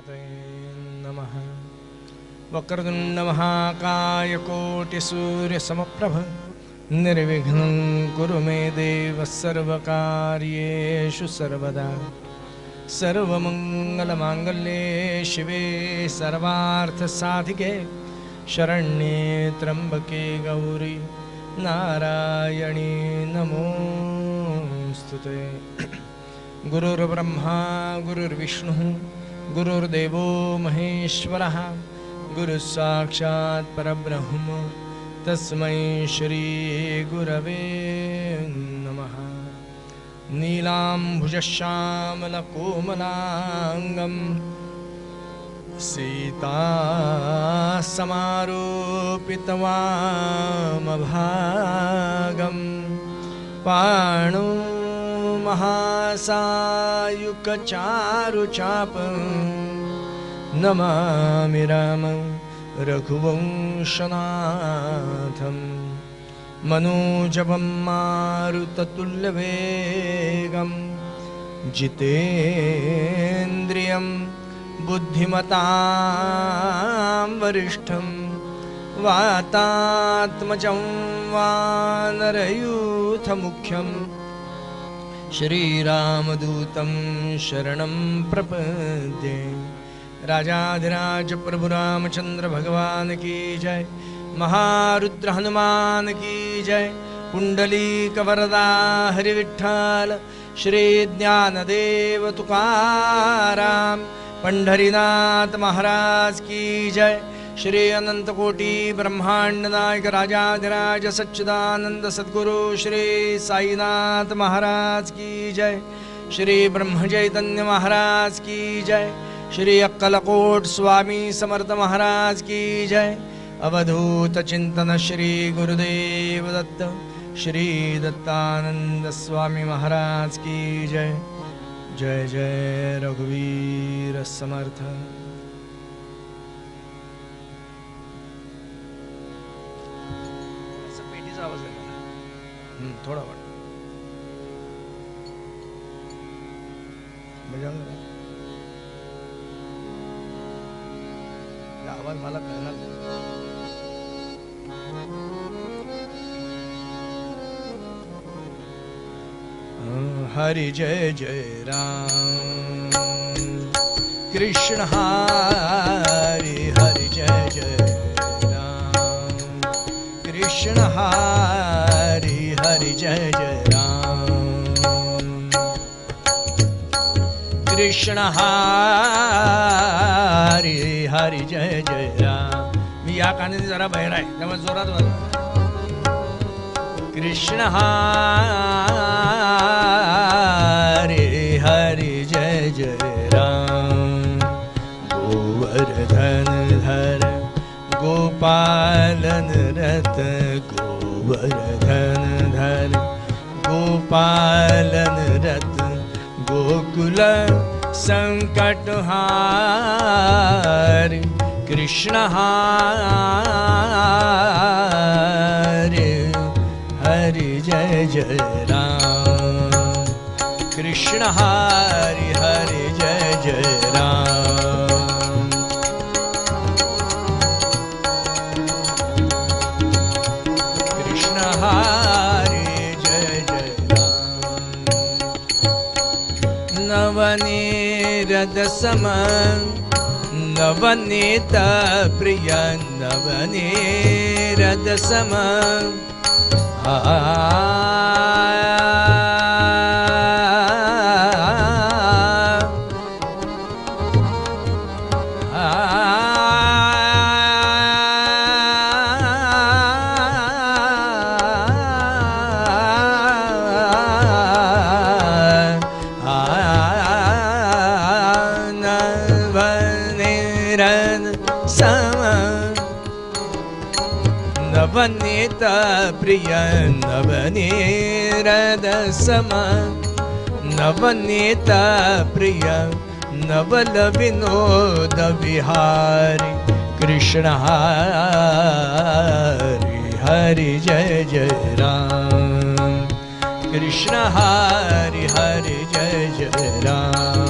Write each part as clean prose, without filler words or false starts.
गणपतये नमः। वक्रतुण्ड महाकाय कोटिसूर्यसमप्रभ निर्विघ्नं कुरु मे देव सर्वकार्येषु सर्वदा। सर्वमंगलमांगल्ये शिवे सर्वार्थसाधिके शरण्ये त्र्यंबके गौरी नारायणी नमोस्तुते। गुरुर्ब्रह्मा गुरुर्विष्णुः गुरुर्देवो महेश्वरः गुरुसाक्षात् परब्रह्म तस्मै श्री गुरवे नमः। नीलाम्भुजश्यामलकोमलाङ्गं सीतासमारोपितवामभागं पाणौ महासायुकचारुचापं नमामि रामं रघुवंशनाथं। मनोजवं मारुततुल्यवेगं जितेन्द्रियं बुद्धिमतां वरिष्ठं वातात्मजं वानरयूथमुख्यं श्रीरामदूतं शरणं प्रपद्ये। राजाधिराज प्रभु रामचंद्र भगवान की जय। महारुद्र हनुमान की जय। पुंडलीक वरदा हरि विठ्ठल श्री ज्ञानदेव तुकाराम पंढरीनाथ महाराज की जय। श्री अनंत कोटि ब्रह्मांड नायक राजाधिराज सच्चिदानंद सद्गुरु श्री साईनाथ महाराज की जय। श्री ब्रह्म चैतन्य महाराज की जय। श्री अक्कलकोट स्वामी समर्थ महाराज की जय। अवधूत चिंतन श्री गुरुदेव दत्त श्री दत्तानंद स्वामी महाराज की जय। जय जय रघुवीर समर्थ। पेटीचा आवाज आहे मला थोडा वाट आवाज मला कळणार नाही। हरि जय जय राम कृष्ण हरि हरि जय जय राम कृष्ण हरि हरि जय जय राम कृष्ण हरि हरि जय जय राम। मी या कानाने जरा बाहेर आहे त्यामुळे जोरात वाजव। कृष्ण हरि हरि जय जय राम। गोवर्धन धर गोपालन रत गोवर्धन धर गोपालन रत गोकुल संकटहार कृष्ण हरि हरि जय जय राम कृष्ण हरि हरि जय जय राम। कृष्ण हरि जय जय राम। नवनीरद सम नवनीत प्रिय नवनीरद सम नवनीत प्रिय नवनीरद सम नवनीत प्रिय नवल विनोद विहारी कृष्ण हरि हरि जय जय राम कृष्ण हरि हरि जय जय राम।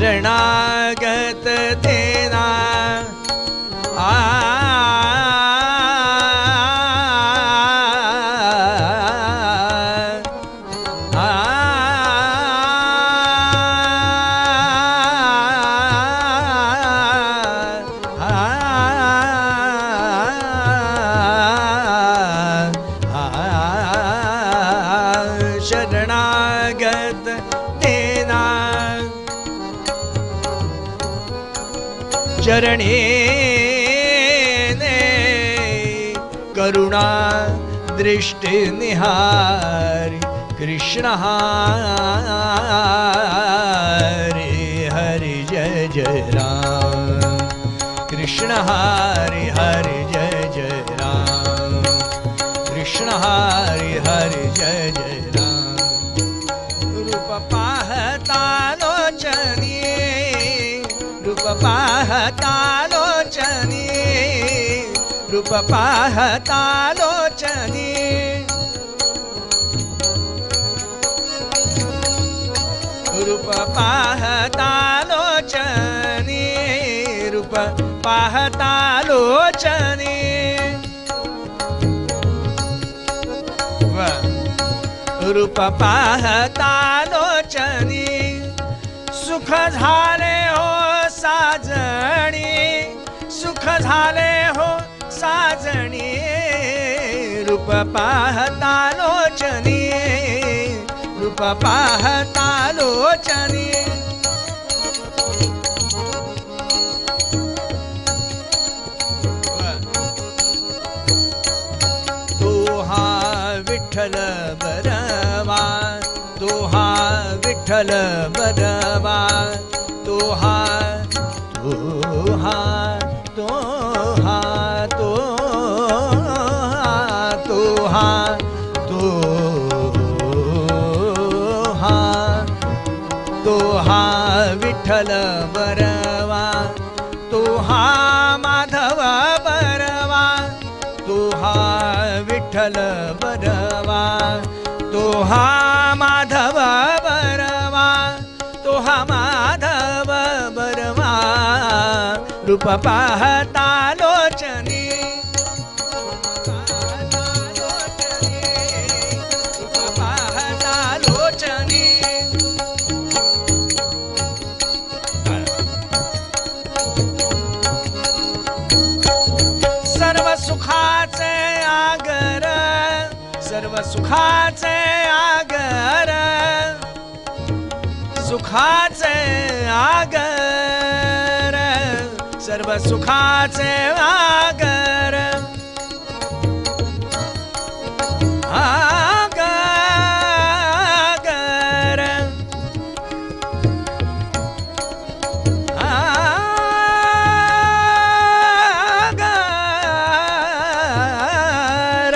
शरणागत तेना शरणागत तेना चरणे करुणा दृष्टि निहारी कृष्ण हरे हरि जय जय राम कृष्ण हरे हरि जय जय राम कृष्ण हरे हरि जय जय राम रूप पाहता लोचनी रूप पाहता लोचनी रूप पाहता लोचनी रूप पाहता लोचनी रूप पाहता लोचनी रूप पाहता लोचनी सुख झाले हो साजणी सुख झाले हो साजणी रूप पाहता लोचनी रूप पाहता लोचनी तोहा विठ्ठल बरवा तोहा विठ्ठल बरवा तोहा तोहा तोहा तोहा तोहा तोहा विठ्ठल बरवा तोहा माधव बरवा तोहा विठ्ठल बरवा तोहा माधव बरवा तोहा माधव बरवा रूप पाहता लोचनी रूप पाहता लोचनी सर्व सुखाचे आगर सर्व सुखाचे आगर सुखाचे आगर सर्व सुखाचे आगर आगर आगर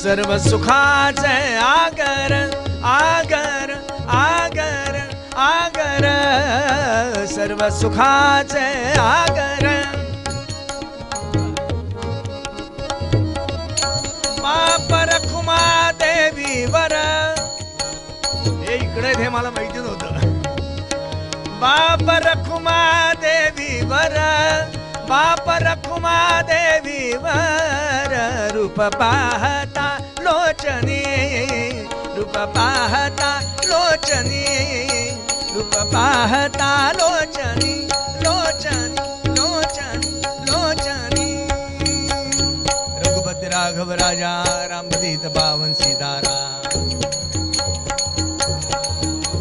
सर्व सुखाचे आगर आगर आगर आगर सर्व सुखाचे आगर बाप रखुमा देवी वर हे इकडे हे मला माहिती नव्हतं बाप रखुमा देवी वर बाप रखुमा देवी वर रूप पाहता लोचनी रूप पाहता लोचनी रूप पाहता लोचनी लोचनी लोचनी लोचनी रघुपति राघव राजा रामपतित पावन सीताराम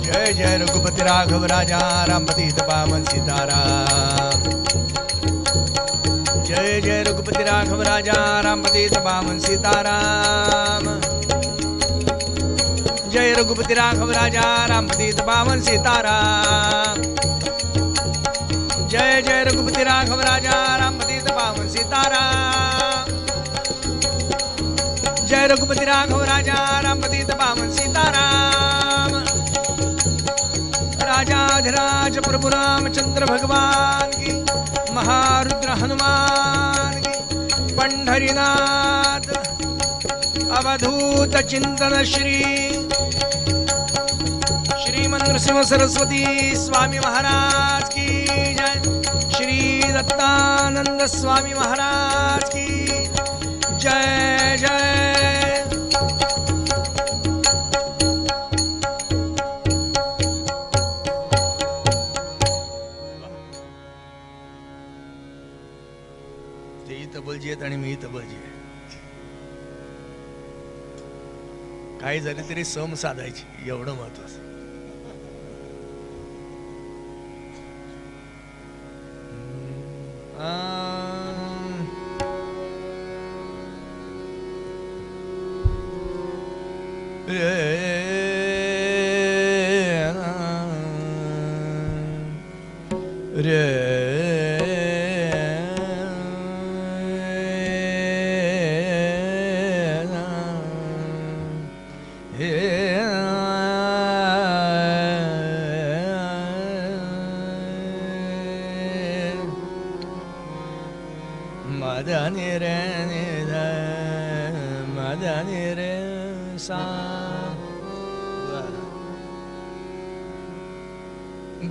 जय जय रघुपति राघव राजा रामपतित पावन सीताराम जय जय रघुपति राघव राजा रामपतित पावन सीताराम जय रघुपति राघव राजा रामपतित पावन सीताराम जय जय रघुपति राघव राजा रामपतित पावन सीताराम जय रघुपति राघव राजा रामपतित पावन सीताराम राजाधिराज प्रभु रामचंद्र भगवान की महारुद्र हनुमान की पंढरीनाथ अवधूत चिंतन श्री श्रीमन नृसिंह सरस्वती स्वामी महाराज की जय। श्री दत्तानंद स्वामी महाराज की जय जय। ते तबलजी आहेत आणि मी तबलजी आहे. काही झाले तरी सम साधायची एवढं महत्वाचं.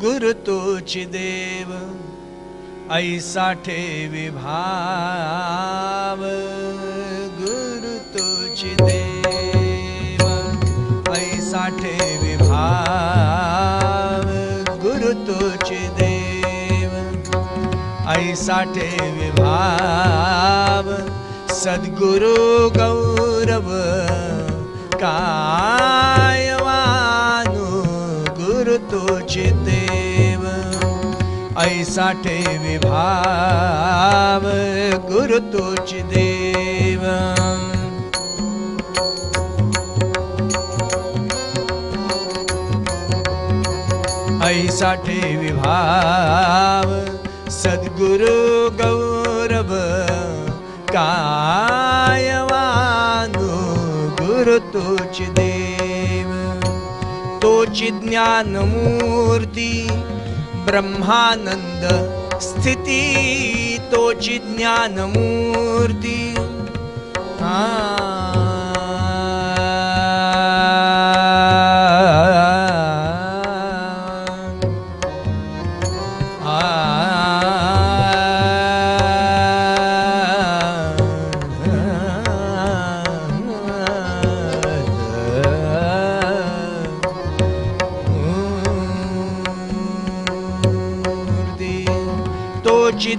गुरु तोच देव ऐसा ठेवी भाव. गुरु तोच देव ऐसा ठेवी भाव. गुरु तोच देव ऐसा ठेवी भाव. सद्गुरु गौरव कायवानु. गुरु तोच देव ऐसा ठेवी भाव. गुरु तोच देव ऐसा ठेवी भाव. सद्गुरु गौरव कायवानु. गुरु तोच देव तोच ज्ञान मूर्ती ब्रह्मानंद स्थिती. तोच ज्ञान मूर्ती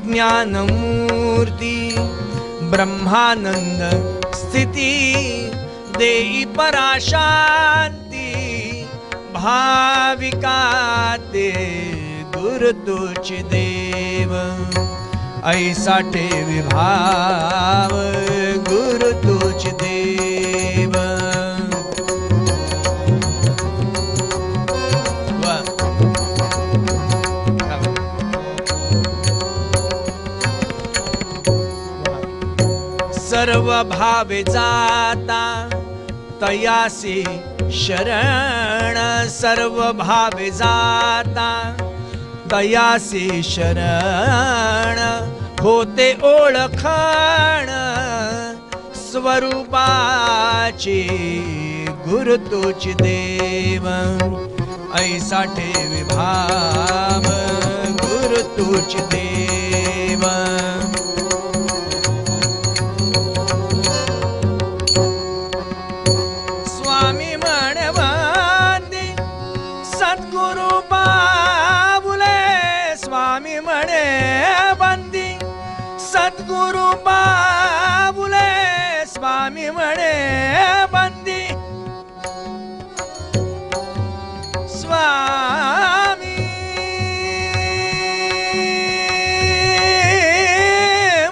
ज्ञान मूर्ती ब्रह्मानंद स्थिती. देई पराशांती भाविका ते. गुरु तोच देव ऐसा ठेवी भाव. गुरु तोच देव सर्व भावे जाता तयासी शरण. सर्व भावे जाता तयासी शरण. होते ओळखण स्वरूपाची. गुरु तोच देव ऐसा ठेवी भाव. गुरु तोच देव सद्गुरु बाबुले स्वामी म्हणे बंदी. स्वामी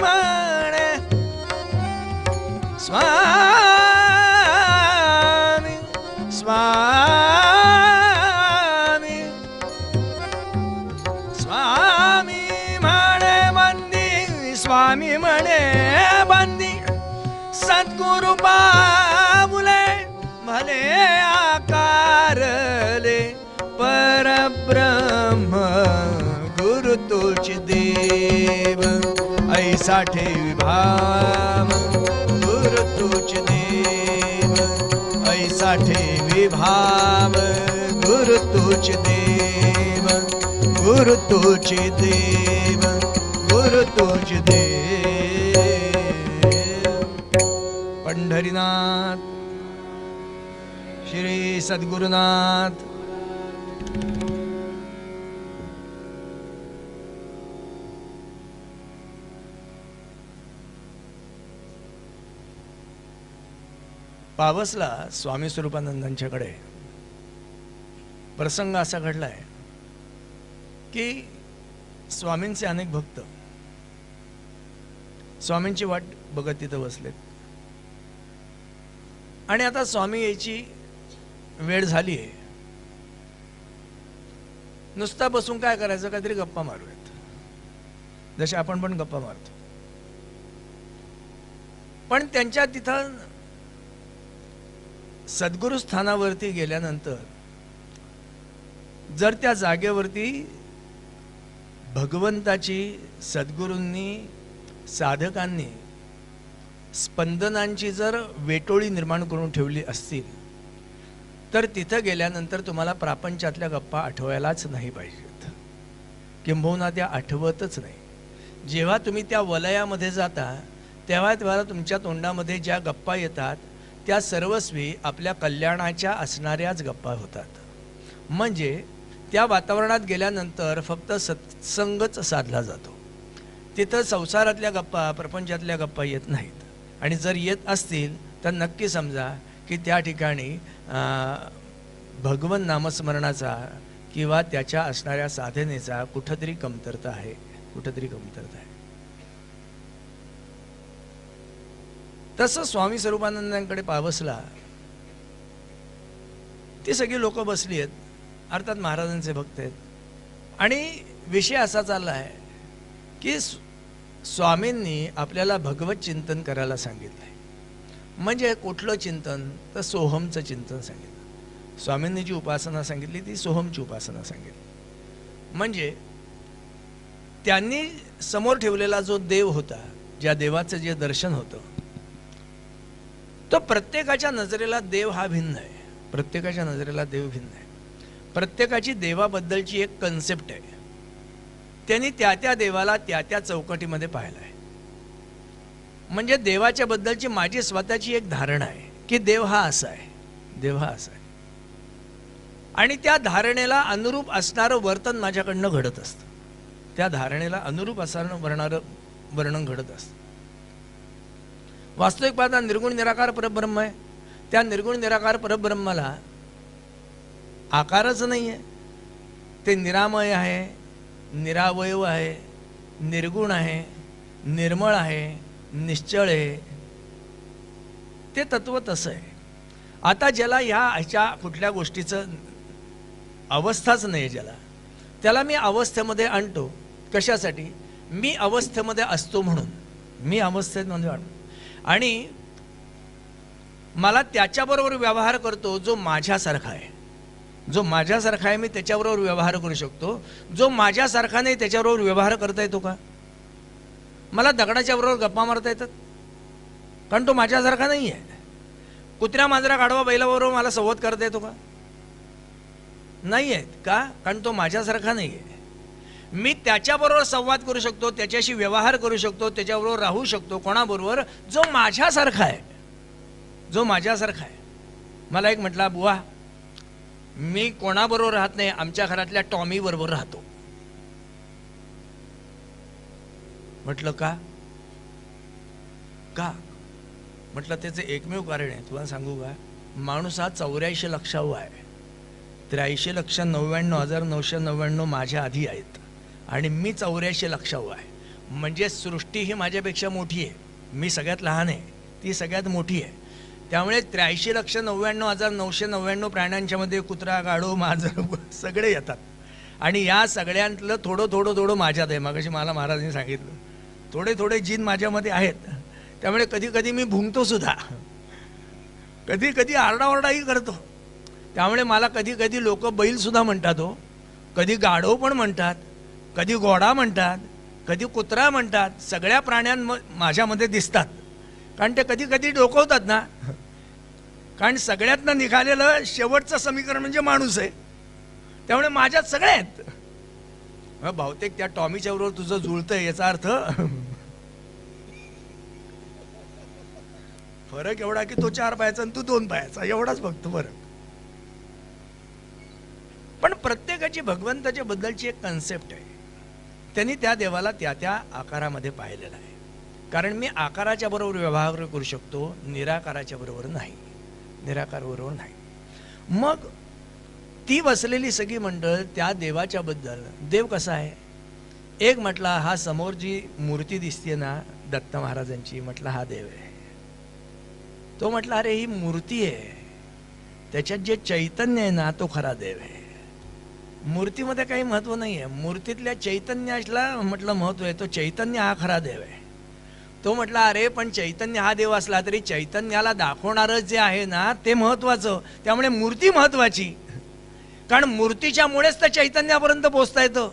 म्हणे स्वामी स्वामी स्वामी म्हणे बंदी. स्वामी म्हणे बंदी. सद्गुरु बाबुले भले आकारले परब्रह्म. गुरु तोच देव ऐसा ठेवी भाव. गुरु तोच देव देव ऐसा ठेवी भाव गुरु तुझ देव गुरु तुझ देव गुरु तुझ देव पंढरीनाथ श्री सद्गुरुनाथ पावसला स्वामी स्वरूपानंदांच्याकडे प्रसंग असा घडलाय की स्वामींचे अनेक भक्त स्वामींची वाट बघत तिथं बसलेत आणि आता स्वामी यायची वेळ झाली आहे. नुसता बसून काय करायचं, काहीतरी गप्पा मारूयात, जसे आपण पण गप्पा मारतो. पण त्यांच्या तिथं सद्गुरु स्थानावरती गेल्यानंतर जर त्या जागेवरती भगवंताची सद्गुरूंनी साधकांनी स्पंदनांची जर वेटोळी निर्माण करून ठेवली असतील तर तिथं गेल्यानंतर तुम्हाला प्रापंचातल्या गप्पा आठवायलाच नाही पाहिजेत, किंबहुना त्या आठवतच नाही. जेव्हा तुम्ही त्या वलयामध्ये जाता तेव्हा तुमच्या तोंडामध्ये ज्या गप्पा येतात त्या सर्वस्वी आपल्या कल्याणाच्या असणाऱ्याच गप्पा होतात. म्हणजे त्या वातावरणात गेल्यानंतर फक्त सत्संगच साधला जातो. तिथं संसारातल्या गप्पा प्रपंचातल्या गप्पा येत नाहीत. आणि जर येत असतील तर नक्की समजा की त्या ठिकाणी भगवन नामस्मरणाचा किंवा त्याच्या असणाऱ्या साधनेचा कुठंतरी कमतरता आहे, कुठंतरी कमतरता आहे. तसं स्वामी स्वरूपानंदांकडे पावसला ती सगळी लोक बसली आहेत, अर्थात महाराजांचे भक्त आहेत. आणि विषय असा चालला आहे की स्वामींनी आपल्याला भगवत चिंतन करायला सांगितलंय. म्हणजे कुठलं चिंतन, तर सोहमचं चिंतन सांगितलं. स्वामींनी जी उपासना सांगितली ती सोहमची उपासना सांगितली. म्हणजे त्यांनी समोर ठेवलेला जो देव होता, ज्या देवाचं जे दर्शन होतं, तो प्रत्येकाच्या नजरेला देव हा भिन्न आहे. प्रत्येकाच्या नजरेला देव भिन्न आहे. प्रत्येकाची देवाबद्दलची एक कन्सेप्ट आहे. त्यांनी त्या त्या देवाला त्या त्या चौकटीमध्ये पाहिलं आहे. म्हणजे देवाच्या बद्दलची माझी स्वतःची एक धारणा आहे की देव हा असा आहे, देव हा असा आहे. आणि त्या धारणेला अनुरूप असणारं वर्तन माझ्याकडनं घडत असतं. त्या धारणेला अनुरूप असणारं वर्णन घडत असतं. वास्तविक पाहता निर्गुण निराकार परब्रह्म आहे. त्या निर्गुण निराकार परब्रह्माला आकारच नाही आहे. ते निरामय आहे, निरावयव आहे, निर्गुण आहे, निर्मळ आहे, निश्चळ आहे. ते तत्व तसं आहे. आता ज्याला ह्याच्या कुठल्या गोष्टीचं अवस्थाच नाही, त्याला मी अवस्थेमध्ये आणतो. कशासाठी? मी अवस्थेमध्ये असतो म्हणून. मी अवस्थेमध्ये आणतो आणि मला त्याच्याबरोबर व्यवहार करतो जो माझ्यासारखा आहे. जो माझ्यासारखा आहे मी त्याच्याबरोबर व्यवहार करू शकतो. जो माझ्यासारखा नाही त्याच्याबरोबर व्यवहार करता येतो का? मला दगडाच्या बरोबर गप्पा मारता येतात कारण तो माझ्यासारखा नाही आहे. कुत्र्या मांजरा गाढवा बैलाबरोबर मला संवाद करता येतो का? नाही आहेत. का? कारण तो माझ्यासारखा नाही आहे. मी त्याच्याबरोबर संवाद करू शकतो, त्याच्याशी व्यवहार करू शकतो, त्याच्याबरोबर राहू शकतो. कोणाबरोबर? जो माझ्यासारखा आहे, जो माझ्यासारखा आहे. मला एक म्हटला, बुवा मी कोणाबरोबर राहत नाही, आमच्या घरातल्या टॉमी बरोबर राहतो. म्हटलं का? का? म्हटलं त्याचं एकमेव कारण आहे. तुम्हाला सांगू का? माणूस हा 84 लक्षावा आहे. 83,99,999 माझ्या आधी आहेत आणि मी 84 लक्षावा आहे. म्हणजे सृष्टी ही माझ्यापेक्षा मोठी आहे. मी सगळ्यात लहान आहे, ती सगळ्यात मोठी आहे. त्यामुळे 83,99,999 प्राण्यांच्या मध्ये कुत्रा, गाढव, मांजर सगळे येतात आणि या सगळ्यांतलं थोडं थोडं थोडं माझ्यात आहे. मगाशी मला महाराजांनी सांगितलं थोडे थोडे जीन माझ्यामध्ये आहेत. त्यामुळे कधी कधी मी भुंकतो सुद्धा, कधी कधी आरडाओरडाही करतो. त्यामुळे मला कधी कधी लोक बैलसुद्धा म्हणतात हो, कधी गाढव पण म्हणतात, कधी घोडा म्हणतात, कधी कुत्रा म्हणतात. सगळ्या प्राण्यां माझ्यामध्ये दिसतात कारण ते कधी कधी डोकवतात ना. कारण सगळ्यातनं निघालेलं शेवटचं समीकरण म्हणजे माणूस आहे, त्यामुळे माझ्यात सगळे आहेत. बहुतेक त्या टॉमीच्या बरोबर तुझं जुळतंय, याचा अर्थ फरक एवढा की तो 4 पायाचा आणि तू 2 पायाचा, एवढाच फक्त फरक. पण प्रत्येकाची भगवंताच्या बद्दलची एक कन्सेप्ट आहे. त्यांनी त्या देवाला त्या त्या आकारामध्ये पाहिलेला आहे. कारण मी आकाराच्या बरोबर व्यवहार करू शकतो, निराकाराच्या बरोबर नाही, निराकार बरोबर नाही. मग ती बसलेली सगळी मंडळ त्या देवाच्या बद्दल, देव कसा आहे, एक म्हटला हा समोर जी मूर्ती दिसते ना दत्त महाराजांची, म्हटलं हा देव आहे. तो म्हटला अरे ही मूर्ती आहे, त्याच्यात जे चैतन्य आहे ना तो खरा देव आहे. मूर्तीमध्ये काही महत्व नाही आहे, मूर्तीतल्या चैतन्याला म्हटलं महत्व आहे, तो चैतन्य हा खरा देव आहे. तो म्हटला अरे पण चैतन्य हा देव असला तरी चैतन्याला दाखवणारं जे आहे ना ते महत्वाचं, त्यामुळे मूर्ती महत्वाची, कारण मूर्तीच्यामुळेच तर चैतन्यापर्यंत पोहोचता येतं.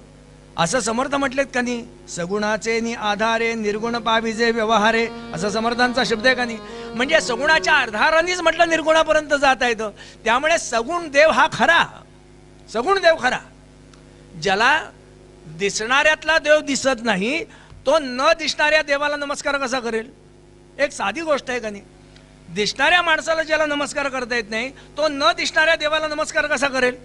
असं समर्थ म्हटलेत का नाही, सगुणाचे नि आधारे निर्गुण पाविजे व्यवहारे, असं समर्थांचा शब्द आहे का नाही. म्हणजे सगुणाच्या आधारानेच म्हटलं निर्गुणापर्यंत जाता येतं. त्यामुळे सगुण देव हा खरा, सगुण देव खरा. ज्याला दिसणाऱ्यातला देव दिसत नाही तो न दिसणाऱ्या देवाला नमस्कार कसा करेल. एक साधी गोष्ट आहे का नाही. दिसणाऱ्या माणसाला ज्याला नमस्कार करता येत नाही तो न दिसणाऱ्या देवाला नमस्कार कसा करेल.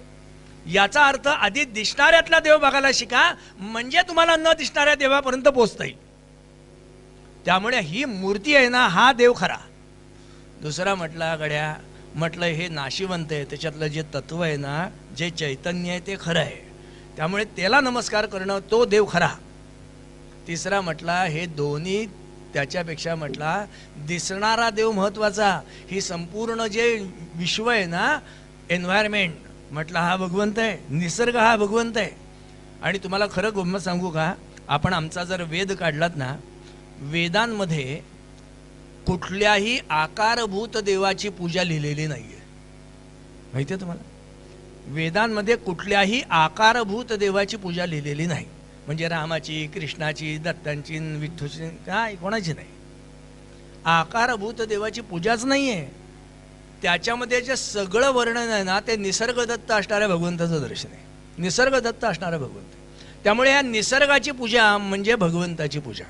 याचा अर्थ आधी दिसणाऱ्यातला देव बघायला शिका, म्हणजे तुम्हाला न दिसणाऱ्या देवापर्यंत पोहोचता येईल. त्यामुळे ही मूर्ती आहे ना हा देव खरा. दुसरा म्हटला गड्या, म्हटलं हे नाशिवंत आहे, त्याच्यातलं जे तत्व आहे ना, जे चैतन्य आहे ते खरं आहे, त्यामुळे त्याला नमस्कार करणं तो देव खरा. तिसरा म्हटला हे दोन्ही त्याच्यापेक्षा म्हटला दिसणारा देव महत्वाचा. ही संपूर्ण जे विश्व आहे ना, एन्व्हायरमेंट, म्हटलं हा भगवंत आहे, निसर्ग हा भगवंत आहे. आणि तुम्हाला खरं गंमत सांगू का, आपण आमचा जर वेद काढलात ना, वेदांमध्ये कुठल्याही आकारभूत देवाची पूजा लिहिलेली नाहीये. माहिती आहे तुम्हाला, वेदांमध्ये कुठल्याही आकारभूत देवाची पूजा लिहिलेली नाही. म्हणजे रामाची, कृष्णाची, दत्तांची, विठ्ठलची, काय कोणाची नाही. आकारभूत देवाची पूजाच नाहीये. त्याच्यामध्ये जे सगळं वर्णन आहे ना ते निसर्गदत्त असणाऱ्या भगवंताचं दर्शन आहे, निसर्गदत्त असणारा भगवंत. त्यामुळे या निसर्गाची पूजा म्हणजे भगवंताची पूजा.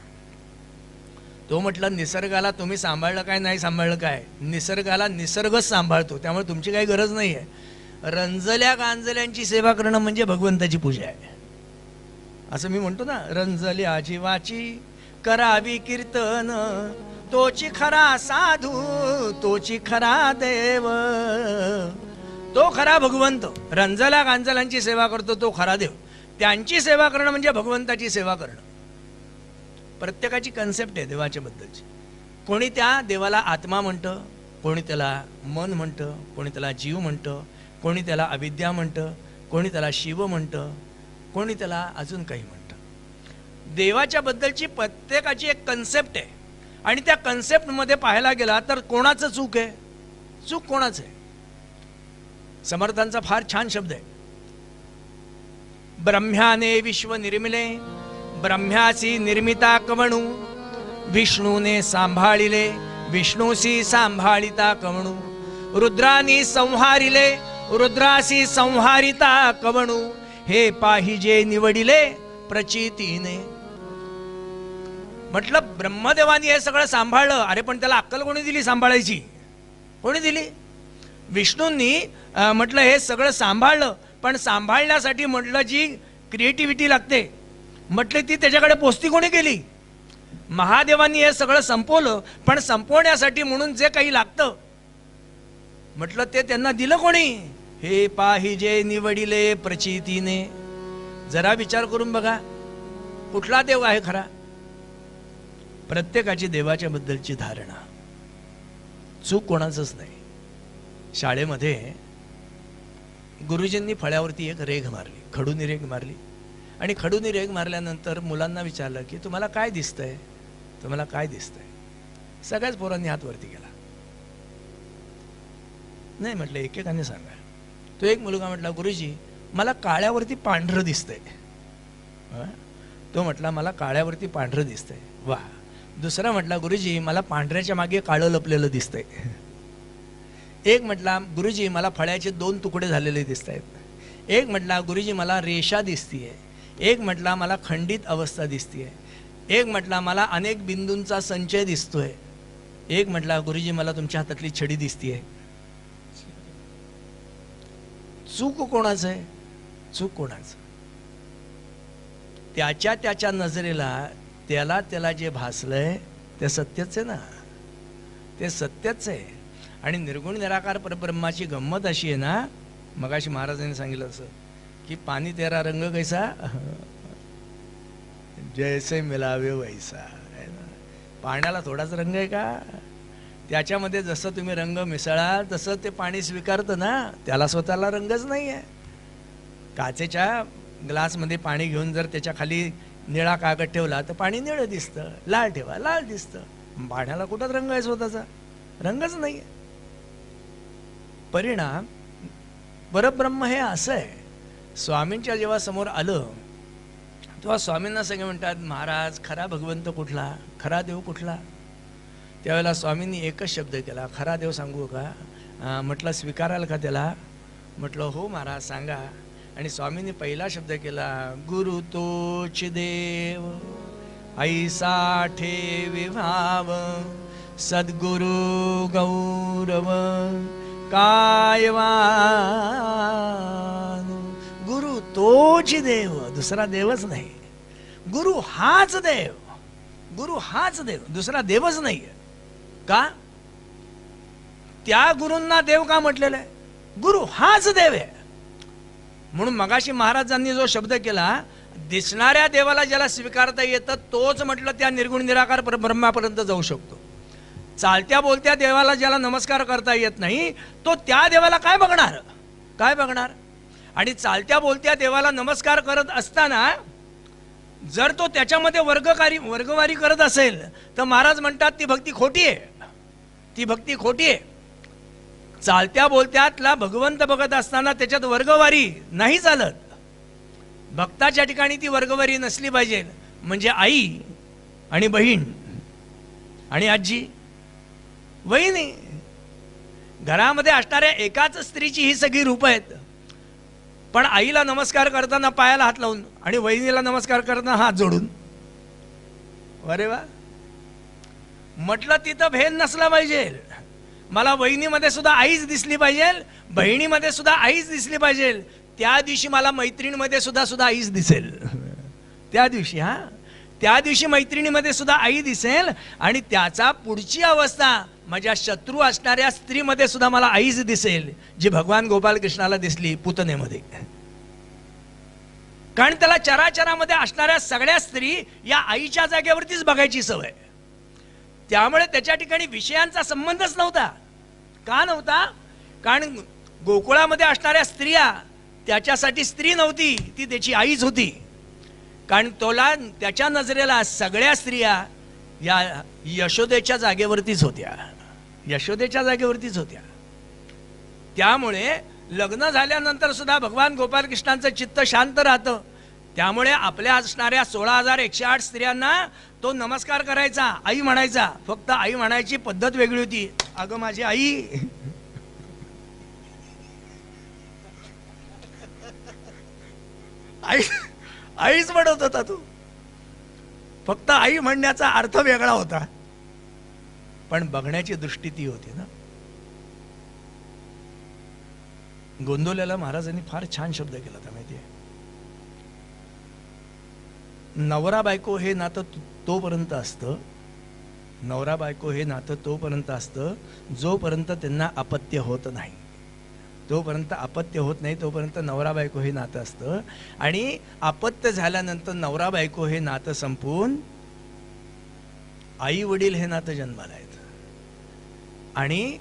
तो म्हटलं निसर्गाला तुम्ही सांभाळलं काय नाही सांभाळलं काय, निसर्गाला निसर्गच सांभाळतो, त्यामुळे तुमची काही गरज नाही आहे. रंजल्या गांजल्यांची सेवा करणं म्हणजे भगवंताची पूजा आहे. असं मी म्हणतो ना, रंजल्या जीवाची करावी कीर्तन, तोची खरा साधू तोची खरा देव. तो खरा भगवंत. रंजल्या गांजलांची सेवा करतो तो खरा देव. त्यांची सेवा करणं म्हणजे भगवंताची सेवा करणं. प्रत्येकाची कन्सेप्ट आहे देवाच्या बद्दलची. कोणी त्या देवाला आत्मा म्हणतं, कोणी त्याला मन म्हणतं, कोणी त्याला जीव म्हणतं, कोणी त्याला अविद्या म्हणतं, कोणी त्याला शिव म्हणतं, कोणी त्याला अजून काही म्हणतं. देवाच्या बद्दलची प्रत्येकाची एक कन्सेप्ट आहे. आणि त्या कन्सेप्टमध्ये पाहायला गेला तर कोणाचं चूक आहे, चूक कोणाचं आहे. समर्थांचा फार छान शब्द आहे, ब्रह्म्याने विश्व निर्मिले, ब्रह्म्यासी निर्मिता कवणू, विष्णूने सांभाळिले, विष्णूसी सांभाळिता कवणू, रुद्रानी संहारिले, रुद्रासी संहारिता कवणू, हे पाहिजे निवडिले प्रचितीने. म्हटलं ब्रह्मदेवानी हे सगळं सांभाळलं, अरे पण त्याला अक्कल कोणी दिली सांभाळायची, कोणी दिली. विष्णूंनी म्हटलं हे सगळं सांभाळलं, पण सांभाळण्यासाठी म्हटलं जी क्रिएटिव्हिटी लागते म्हटलं ती त्याच्याकडे पोचती कोणी केली. महादेवांनी हे सगळं संपवलं, पण संपवण्यासाठी म्हणून जे काही लागतं म्हटलं ते त्यांना दिलं कोणी. हे पाहिजे निवडिले प्रचितीने. जरा विचार करून बघा कुठला देव आहे खरा. प्रत्येकाची देवाच्या बद्दलची धारणा, चूक कोणाचंच नाही. शाळेमध्ये गुरुजींनी फळ्यावरती एक रेघ मारली, खडूनी रेघ मारली, आणि खडूनी रेघ मारल्यानंतर मुलांना विचारलं की तुम्हाला काय दिसतंय, तुम्हाला काय दिसतंय. सगळ्याच पोरांनी हात वरती केला. नाही म्हटलं एकेकाने सांगा. तो एक मुलगा म्हटला गुरुजी मला काळ्यावरती पांढरं दिसतंय. तो म्हटला मला काळ्यावरती पांढरं दिसतंय. वा. दुसरा म्हटला गुरुजी मला पांढऱ्याच्या मागे काळं लपलेलं दिसतंय. एक म्हटला गुरुजी मला फळ्याचे 2 तुकडे झालेले दिसत आहेत. एक म्हटला गुरुजी मला रेषा दिसतीये. एक म्हटला मला खंडित अवस्था दिसतीये. एक म्हटला मला अनेक बिंदूंचा संचय दिसतोय. एक म्हटला गुरुजी मला तुमच्या हातातली छडी दिसतीये. चूक कोणाचं आहे? चूक कोणाचं? त्याच्या त्याच्या नजरेला त्याला जे भासलंय ते सत्यच आहे ना, ते सत्यच आहे. आणि निर्गुण निराकार परब्रह्माची गंमत अशी आहे ना, मगाशी महाराजांनी सांगितलं असं की पाणी तेरा रंग कैसा जैसे मिलावे वैसा. पाण्याला थोडाच रंग आहे का? त्याच्यामध्ये जसं तुम्ही रंग मिसळाल तसं ते पाणी स्वीकारतं ना, त्याला स्वतःला रंगच नाही आहे. काचेच्या ग्लासमध्ये पाणी घेऊन जर त्याच्या खाली निळा कागद ठेवला तर पाणी निळं दिसतं, लाल ठेवा लाल दिसतं. पाण्याला कुठंच रंग आहे स्वतःचा? रंगच नाही आहे. परिणाम परब्रह्म हे असं आहे. स्वामींच्या जेव्हा समोर आलं तेव्हा स्वामींना सगळे म्हणतात महाराज खरा भगवंत कुठला, खरा देव कुठला? त्यावेळेला स्वामींनी एकच शब्द केला, खरा देव सांगू का? म्हटलं स्वीकाराल का त्याला? म्हटलं हो महाराज सांगा. आणि स्वामींनी पहिला शब्द केला, गुरु तोच देव ऐसा ठेवी भाव सद्गुरु गौरव कायवान. गुरु तोच देव, दुसरा देवच नाही. गुरु हाच देव, गुरु हाच देव, दुसरा देवच नाही. का? त्या गुरूंना देव का म्हटलेलं आहे? गुरु हाच देव आहे. म्हणून मगाशी महाराजांनी जो शब्द केला, दिसणाऱ्या देवाला ज्याला स्वीकारता येतं तोच म्हटलं त्या निर्गुण निराकार परब्रह्मापर्यंत जाऊ शकतो. चालत्या बोलत्या देवाला ज्याला नमस्कार करता येत नाही तो त्या देवाला काय बघणार, काय बघणार? आणि चालत्या बोलत्या देवाला नमस्कार करत असताना जर तो त्याच्यामध्ये वर्गवारी करत असेल तर महाराज म्हणतात ती भक्ती खोटी आहे, ती भक्ती खोटी आहे. चालत्या बोलत्यातला भगवंत बघत असताना त्याच्यात वर्गवारी नाही चालत. भक्ताच्या ठिकाणी ती वर्गवारी नसली पाहिजे. म्हणजे आई आणि बहीण आणि आजी, वहिनी, घरामध्ये असणाऱ्या एकाच स्त्रीची ही सगळी रूपं आहेत. पण आईला नमस्कार करताना पायाला हात लावून आणि वहिनीला नमस्कार करताना हात जोडून. अरे वा, म्हटलं तिथं भेद नसला पाहिजे. मला वहिनीमध्ये सुद्धा आईच दिसली पाहिजे, बहिणीमध्ये सुद्धा आईच दिसली पाहिजे. त्या दिवशी मला मैत्रिणीमध्ये सुद्धा आईच दिसेल. त्या दिवशी त्या दिवशी मैत्रिणीमध्ये सुद्धा आई दिसेल. आणि त्याचा पुढची अवस्था माझ्या शत्रू असणाऱ्या स्त्रीमध्ये सुद्धा मला आईच दिसेल, जी भगवान गोपाल कृष्णाला दिसली पुतनेमध्ये. कारण त्याला चराचरामध्ये असणाऱ्या सगळ्या स्त्री या आईच्या जागेवरतीच बघायची सवय. त्यामुळे त्याच्या ठिकाणी विषयांचा संबंधच नव्हता. का नव्हता? कारण गोकुळामध्ये असणाऱ्या स्त्रिया त्याच्यासाठी स्त्री नव्हती, ती त्याची आईच होती. कारण त्याच्या नजरेला सगळ्या स्त्रिया या यशोदेच्या जागेवरतीच होत्या, यशोदेच्या जागेवरतीच होत्या. त्यामुळे लग्न झाल्यानंतर सुद्धा भगवान गोपाल कृष्णांचं चित्त शांत राहतं. त्यामुळे आपल्या असणाऱ्या 16,108 स्त्रियांना तो नमस्कार करायचा, आई म्हणायचा. फक्त आई म्हणायची पद्धत वेगळी होती. अगं माझी आई, आई आईच म्हणत होता तू. फक्त आई म्हणण्याचा अर्थ वेगळा होता, पण बघण्याची दृष्टी ती होती ना. गोंदवल्याला महाराजांनी फार छान शब्द केला होता माहितीये. नवरा बायको हे नातं तोपर्यंत असतं, नवरा बायको हे नातं तोपर्यंत असतं जोपर्यंत त्यांना अपत्य होत नाही. जोपर्यंत अपत्य होत नाही तोपर्यंत नवरा बायको हे नातं असतं. आणि अपत्य झाल्यानंतर नवरा बायको हे नातं संपून आई वडील हे नातं जन्माला येतं. आणि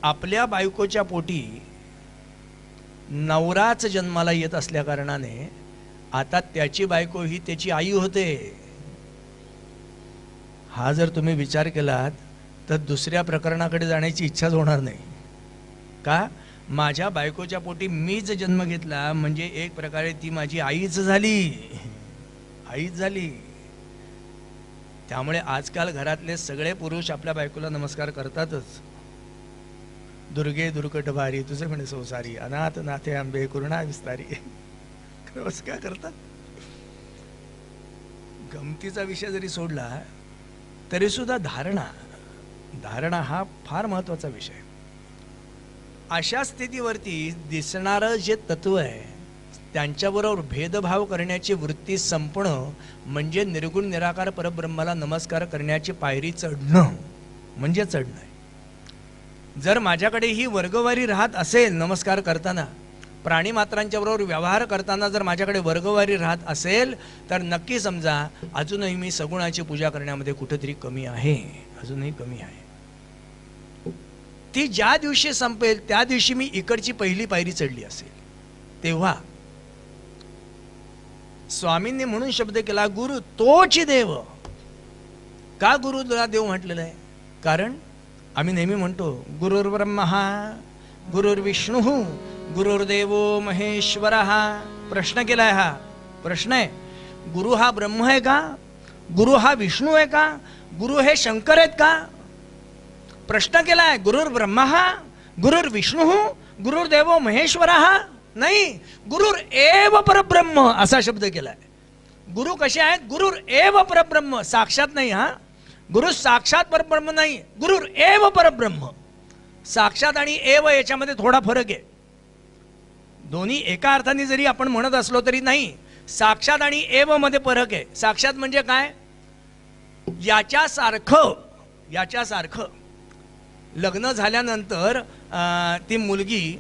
आपल्या बायकोच्या पोटी नवराच जन्माला येत असल्या कारणाने आता त्याची बायको ही त्याची आई होते. हा जर तुम्ही विचार केलात तर दुसऱ्या प्रकरणाकडे जाण्याची इच्छाच होणार नाही. का? माझ्या बायकोच्या पोटी मीच जन्म घेतला म्हणजे एक प्रकारे ती माझी आईच झाली, आईच झाली. त्यामुळे आजकाल घरातले सगळे पुरुष आपल्या बायकोला नमस्कार करतातच. दुर्गे दुर्गट भारी तुझे म्हणे संसारी, अनाथ नाथे आंबे करुणा विस्तारी. नमस्कार करतात. गमतीचा विषय जरी सोडला तरी सुद्धा धारणा हा फार महत्वाचा विषय. अशा स्थितीवरती दिसणारं जे तत्व आहे त्यांच्याबरोबर भेदभाव करण्याची वृत्ती संपणं म्हणजे निर्गुण निराकार परब्रह्माला नमस्कार करण्याची पायरी चढणं म्हणजे चढणं आहे. जर माझ्याकडे ही वर्गवारी राहत असेल नमस्कार करताना, प्राणीमात्रांच्या बरोबर व्यवहार करताना जर माझ्याकडे वर्गवारी राहत असेल तर नक्की समजा अजूनही मी सगुणाची पूजा करण्यामध्ये कुठेतरी कमी आहे, अजूनही कमी आहे. ती ज्या दिवशी संपेल त्या दिवशी मी इकडची पहिली पायरी चढली असेल. तेव्हा स्वामींनी म्हणून शब्द केला गुरु तोच देव. का गुरुला देव म्हटलेलं आहे? कारण आम्ही नेहमी म्हणतो गुरुर्ब्रह्मा गुरुर्विष्णू गुरुर्देवो महेश्वरः. प्रश्न केलाय, हा प्रश्न आहे. गुरु हा ब्रह्म आहे का? गुरु हा विष्णू आहे का? गुरु हे शंकर आहेत का? प्रश्न केलाय. गुरुर्ब्रह्मा गुरुर्विष्णू गुरुर्देवो महेश्वरः नाही, गुरुर एव परब्रह्म असा शब्द केलाय. गुरु कसे आहेत? गुरुर एव परब्रह्म, साक्षात नाही. हा गुरु साक्षात परब्रह्म नाही, गुरुर एव परब्रह्म. साक्षात आणि एव याच्यामध्ये थोडा फरक आहे. दोन्ही एका अर्थाने जरी आपण म्हणत असलो तरी नाही, साक्षात आणि एव मध्ये फरक आहे. साक्षात म्हणजे काय? याच्यासारखं लग्न झाल्यानंतर ती मुलगी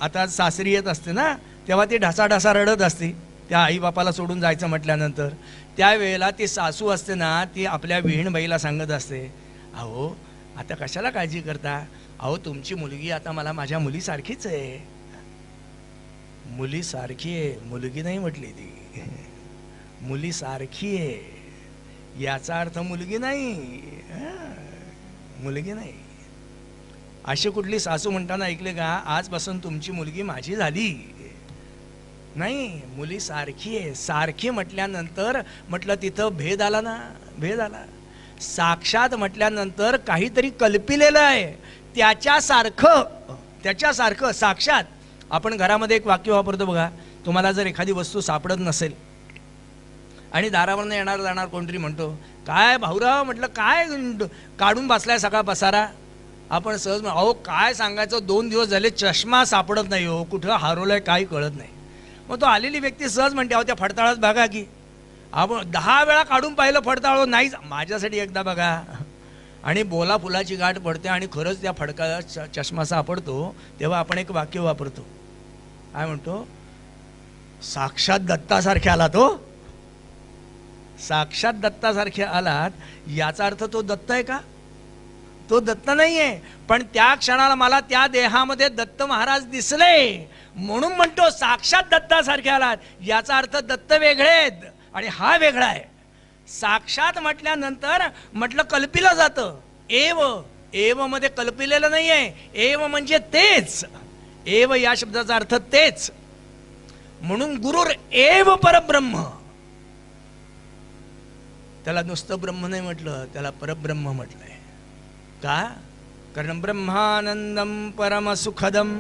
आता सासरी येत असते ना, तेव्हा ती ढासाढासा रडत असते त्या आईबापाला सोडून जायचं म्हटल्यानंतर. त्यावेळेला ती सासू असते ना, ती आपल्या विहीणबाईला सांगत असते, अहो आता कशाला काळजी करता, अहो तुमची मुलगी आता मला माझ्या मुलीसारखीच आहे. मुलीसारखी आहे, मुलगी नाही म्हटली ती, मुलीसारखी आहे याचा अर्थ मुलगी नाही, मुलगी नाही. अशी कुठली सासू म्हणताना ऐकले का आजपासून तुमची मुलगी माझी झाली? नाही, मुली सारखी आहे. सारखी म्हटल्यानंतर म्हटलं तिथं भेद आला ना, भेद आला. साक्षात म्हटल्यानंतर काहीतरी कल्पिलेलं आहे, त्याच्यासारखं साक्षात. आपण घरामध्ये एक वाक्य वापरतो बघा, तुम्हाला जर एखादी वस्तू सापडत नसेल आणि दारावरनं येणार जाणार कोणतरी म्हणतो, काय भाऊराव, म्हटलं काय काढून बसलाय सकाळ पसारा. आपण सहज अहो काय सांगायचं, 2 दिवस झाले चष्मा सापडत नाही हो, कुठं हरवलंय काही कळत नाही. मग तो आलेली व्यक्ती सहज म्हणते, अहो त्या फडताळात बघा की. आपण 10 वेळा काढून पाहिलं फडताळ, नाही माझ्यासाठी एकदा बघा. आणि बोला फुलाची गाठ पडते आणि खरंच त्या फडकाला चष्मा सापडतो. तेव्हा आपण एक वाक्य वापरतो, काय म्हणतो? साक्षात दत्तासारखे आला तो, साक्षात दत्तासारखे आलात. याचा अर्थ तो दत्त आहे का? तो दत्त नाहीये, पण त्या क्षणाला मला त्या देहामध्ये दत्त महाराज दिसले म्हणून म्हणतो साक्षात दत्तासारखे आलात. याचा अर्थ दत्त वेगळे आहेत आणि हा वेगळा आहे. साक्षात म्हटल्यानंतर म्हटलं कल्पिलं जातं. एव मध्ये कल्पिलेलं नाहीये. एव म्हणजे तेच, एव या शब्दाचा अर्थ तेच. म्हणून गुरुर एव परब्रह्म. त्याला नुसतं ब्रह्म नाही म्हटलं, त्याला परब्रह्म म्हटलंय. का? कारण ब्रह्मानंदम परमसुखदम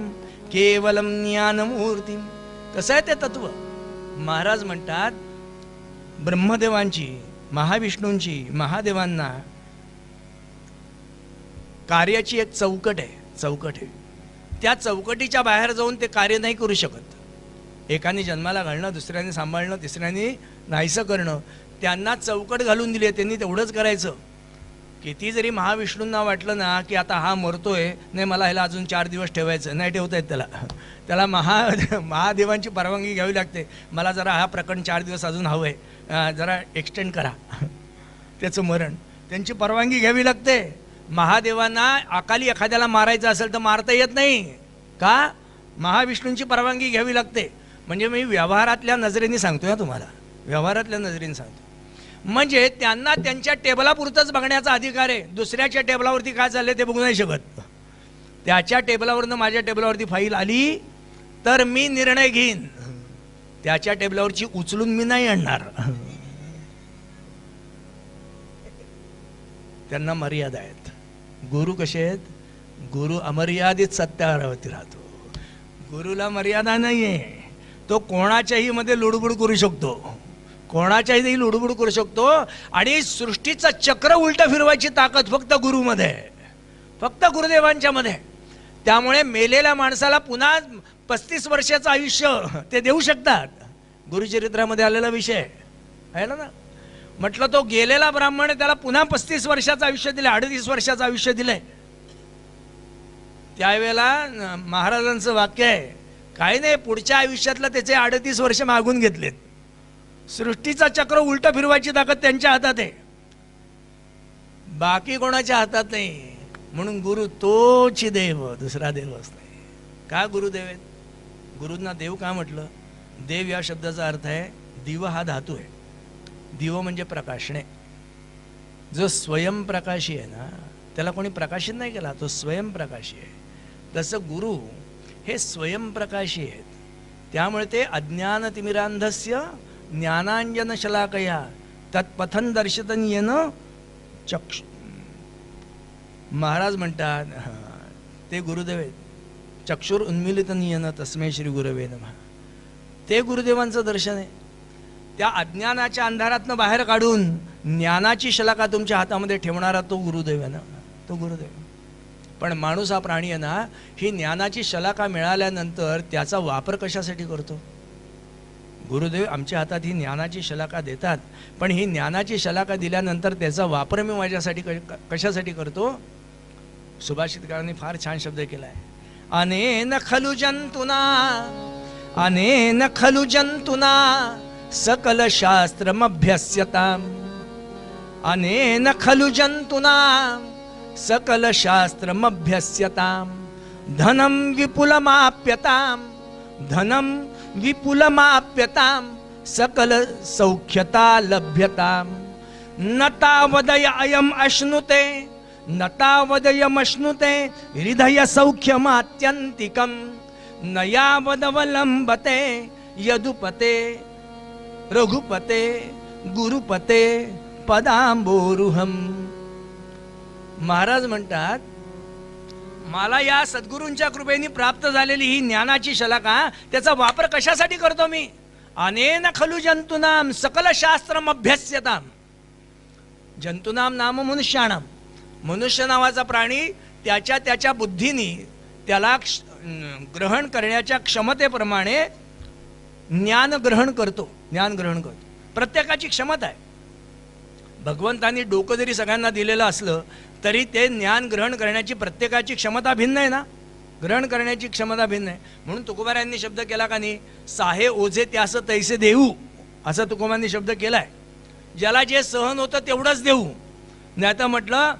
केवलम ज्ञानमूर्ती. कसं आहे ते तत्व? महाराज म्हणतात ब्रह्मदेवांची, महाविष्णूंची, महादेवांना कार्याची एक चौकट आहे. त्या चौकटीच्या बाहेर जाऊन ते कार्य नाही करू शकत. एकाने जन्माला घालणं, दुसऱ्याने सांभाळणं, तिसऱ्याने नाहीसं करणं, त्यांना चौकट घालून दिली. त्यांनी तेवढंच करायचं. किती जरी महाविष्णूंना वाटलं ना की आता हा मरतोय, नाही मला ह्याला अजून 4 दिवस ठेवायचं, नाही ठेवता येत त्याला महादेवांची परवानगी घ्यावी लागते. मला जरा हा प्रकरण 4 दिवस अजून हवं आहे, जरा एक्सटेंड करा त्याचं मरण. त्यांची परवानगी घ्यावी लागते. महादेवांना अकाली एखाद्याला मारायचं असेल तर मारता येत नाही. का? महाविष्णूंची परवानगी घ्यावी लागते. म्हणजे मी व्यवहारातल्या नजरेने सांगतोय तुम्हाला, व्यवहारातल्या नजरेने सांगतो. म्हणजे त्यांना त्यांच्या टेबलापुरतंच बघण्याचा अधिकार आहे. दुसऱ्याच्या टेबलावरती काय चाललंय ते बघू नाही शकत. त्याच्या टेबलावरनं माझ्या टेबलावरती फाईल आली तर मी निर्णय घेईन, त्याच्या टेबलावरची उचलून मी नाही आणणार. त्यांना मर्यादा आहेत. गुरु कसे आहेत? गुरु अमर्यादित सत्यावरती राहतो. गुरुला मर्यादा नाही आहे. तो कोणाच्याही मध्ये लुडबुड करू शकतो, कोणाच्याही लुडबुड करू शकतो. आणि सृष्टीचं चक्र उलटं फिरवायची ताकद फक्त गुरुमध्ये आहे, फक्त गुरुदेवांच्या मध्ये. त्यामुळे मेलेल्या माणसाला पुन्हा 35 वर्षाचं आयुष्य ते देऊ शकतात. गुरुचरित्रामध्ये आलेला विषय आहे ना. म्हटलं तो गेलेला ब्राह्मण त्याला पुन्हा 35 वर्षाचं आयुष्य दिलं, 38 वर्षाचं आयुष्य दिलंय. त्यावेळेला महाराजांचं वाक्य आहे, काही नाही पुढच्या आयुष्यातलं त्याचे 38 वर्ष मागून घेतलेत. सृष्टीचा चक्र उलट फिरवायची ताकद त्यांच्या हातात आहे, बाकी कोणाच्या हातात नाही. म्हणून गुरु तोच देव, दुसरा देव असतो. का गुरुदेव आहेत? गुरुंना देव का म्हटलं? देव या शब्दाचा अर्थ आहे दिव हा धातू आहे. दिव म्हणजे प्रकाशणे. जो स्वयंप्रकाशी आहे ना त्याला कोणी प्रकाशित नाही केला, तो स्वयंप्रकाशी आहे. तसं गुरु हे स्वयंप्रकाशी आहेत. त्यामुळे ते अज्ञानतिमिरांधस्य ज्ञानांजन शलाकया तत्पथन दर्शतन येन चक्षु. महाराज म्हणतात ते गुरुदेव आहेत. चक्षुर उन्मिलितन येन तस्मै श्री गुरवे नमः. ते गुरुदेवांचं दर्शन आहे. त्या अज्ञानाच्या अंधारातनं बाहेर काढून ज्ञानाची शलाका तुमच्या हातामध्ये ठेवणारा तो गुरुदेव आहे ना, तो गुरुदेव. पण माणूस हा प्राणी आहे ना, ही ज्ञानाची शलाका मिळाल्यानंतर त्याचा वापर कशासाठी करतो? गुरुदेव आमच्या हातात ही ज्ञानाची शलाका देतात, पण ही ज्ञानाची शलाका दिल्यानंतर त्याचा वापर मी माझ्यासाठी कशासाठी करतो? सुभाषितकारांनी फार छान शब्द केला आहे. अनेन खलु जंतुना, अनेन खलु जंतुना सकल शास्त्रमभ्यस्यताम्. अनेन खलु जंतुना सकल शास्त्रमभ्यस्यताम्. धनं विपुलमाप्यताम्, धनं विपुलमाप्यताम्, सकल सौख्यता लभ्यताम्. न तावदय अयम् अश्नुते, न तावदयमश्नुते हृदय सौख्यमात्यन्तिकम्. न यावदवलंबते यदुपते रघुपते गुरुपते पदांबोरुहम. महाराज म्हणतात मला या सद्गुरूंच्या कृपेने प्राप्त झालेली ही ज्ञानाची शलाका त्याचा वापर कशासाठी करतो मी? अनेन खलु जंतूनाम सकल शास्त्रम अभ्यस्यताम. जंतूनाम नाम मनुष्याणाम. मनुष्य नावाचा प्राणी त्याच्या त्याच्या बुद्धीने त्याला ग्रहण करण्याच्या क्षमतेप्रमाणे ज्ञान ग्रहण करतो, ज्ञान ग्रहण करतो. प्रत्येकाची क्षमता आहे. भगवंतांनी डोकं जरी सगळ्यांना दिलेलं असलं तरी ते ज्ञान ग्रहण करण्याची प्रत्येकाची क्षमता भिन्न आहे ना, ग्रहण करण्याची क्षमता भिन्न आहे. म्हणून तुकोबारायांनी शब्द केला का नाही, साहे ओझे त्यास तैसे देऊ, असा तुकोबांनी शब्द केलाय. ज्याला जे सहन होतं तेवढंच देऊ. नाही तर म्हटलं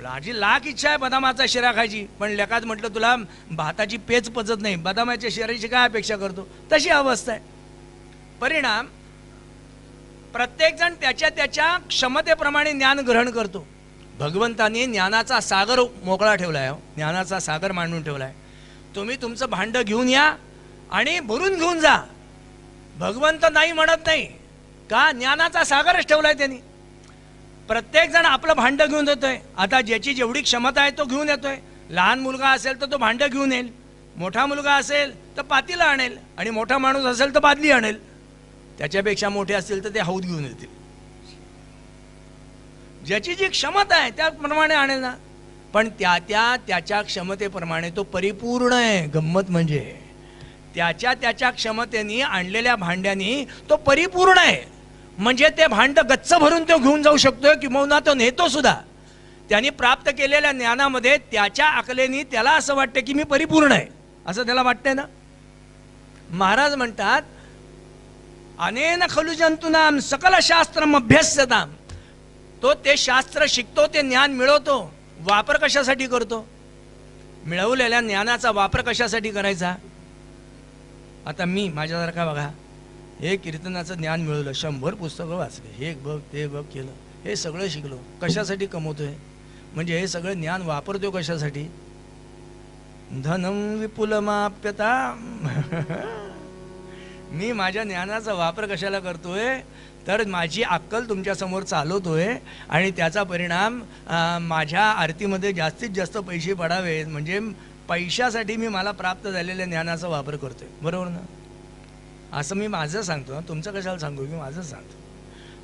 माझी लाख इच्छा आहे बदामाचा शिरा खायची, पण लेखात म्हटलं तुला भाताची पेच पचत नाही, बदामाच्या शिराची काय अपेक्षा करतो? तशी अवस्था आहे. परिणाम प्रत्येकजण त्याच्या त्याच्या क्षमतेप्रमाणे ज्ञान ग्रहण करतो. भगवंतांनी ज्ञानाचा सागर मोकळा ठेवला आहे, ज्ञानाचा सागर मांडून ठेवला आहे. तुम्ही तुमचं भांडं घेऊन या आणि भरून घेऊन जा. भगवंत नाही म्हणत नाही का, ज्ञानाचा सागरच ठेवलाय त्यांनी. प्रत्येक जण आपलं भांडं घेऊन येतोय. आता ज्याची जेवढी क्षमता आहे तो घेऊन येतोय. लहान मुलगा असेल तर तो भांडं घेऊन येईल, मोठा मुलगा असेल तर पातीला आणेल, आणि मोठा माणूस असेल तर बादली आणेल. त्याच्यापेक्षा मोठे असतील तर ते हौद घेऊन येतील. ज्याची जी क्षमता आहे त्याप्रमाणे आणेल ना. पण त्याच्या क्षमतेप्रमाणे तो परिपूर्ण आहे. गंमत म्हणजे त्याच्या क्षमतेने आणलेल्या भांड्यानी तो परिपूर्ण आहे. म्हणजे ते भांड गच्च भरून तो घेऊन जाऊ शकतोय, किंवा तो नेतो सुद्धा. त्यांनी प्राप्त केलेल्या ज्ञानामध्ये त्याच्या अकलेनी त्याला असं वाटतं की मी परिपूर्ण आहे, असं त्याला वाटतंय ना. महाराज म्हणतात अनेन खलु जंतूनाम सकल शास्त्रम अभ्यस्यताम. तो ते शास्त्र शिकतो, ते ज्ञान मिळवतो. वापर कशासाठी करतो? मिळवलेल्या ज्ञानाचा वापर कशासाठी करायचा? आता मी माझ्यासारखा बघा, हे कीर्तनाचं ज्ञान मिळवलं, 100 पुस्तकं वाचले, हे बघ ते बघ केलं, हे सगळं शिकलो. कशासाठी कमवतोय? म्हणजे हे सगळं ज्ञान वापरतो कशासाठी? धनम विपुलमाप्यता. मी माझ्या ज्ञानाचा वापर कशाला करतोय? तर माझी अक्कल तुमच्यासमोर चालवतोय आणि त्याचा परिणाम माझ्या आरतीमध्ये जास्तीत जास्त पैसे पडावेत, म्हणजे पैशासाठी मी मला प्राप्त झालेल्या ज्ञानाचा वापर करतोय, बरोबर ना? असं मी माझं सांगतो, तुमचं कशाला सांगू, की माझं सांगतो.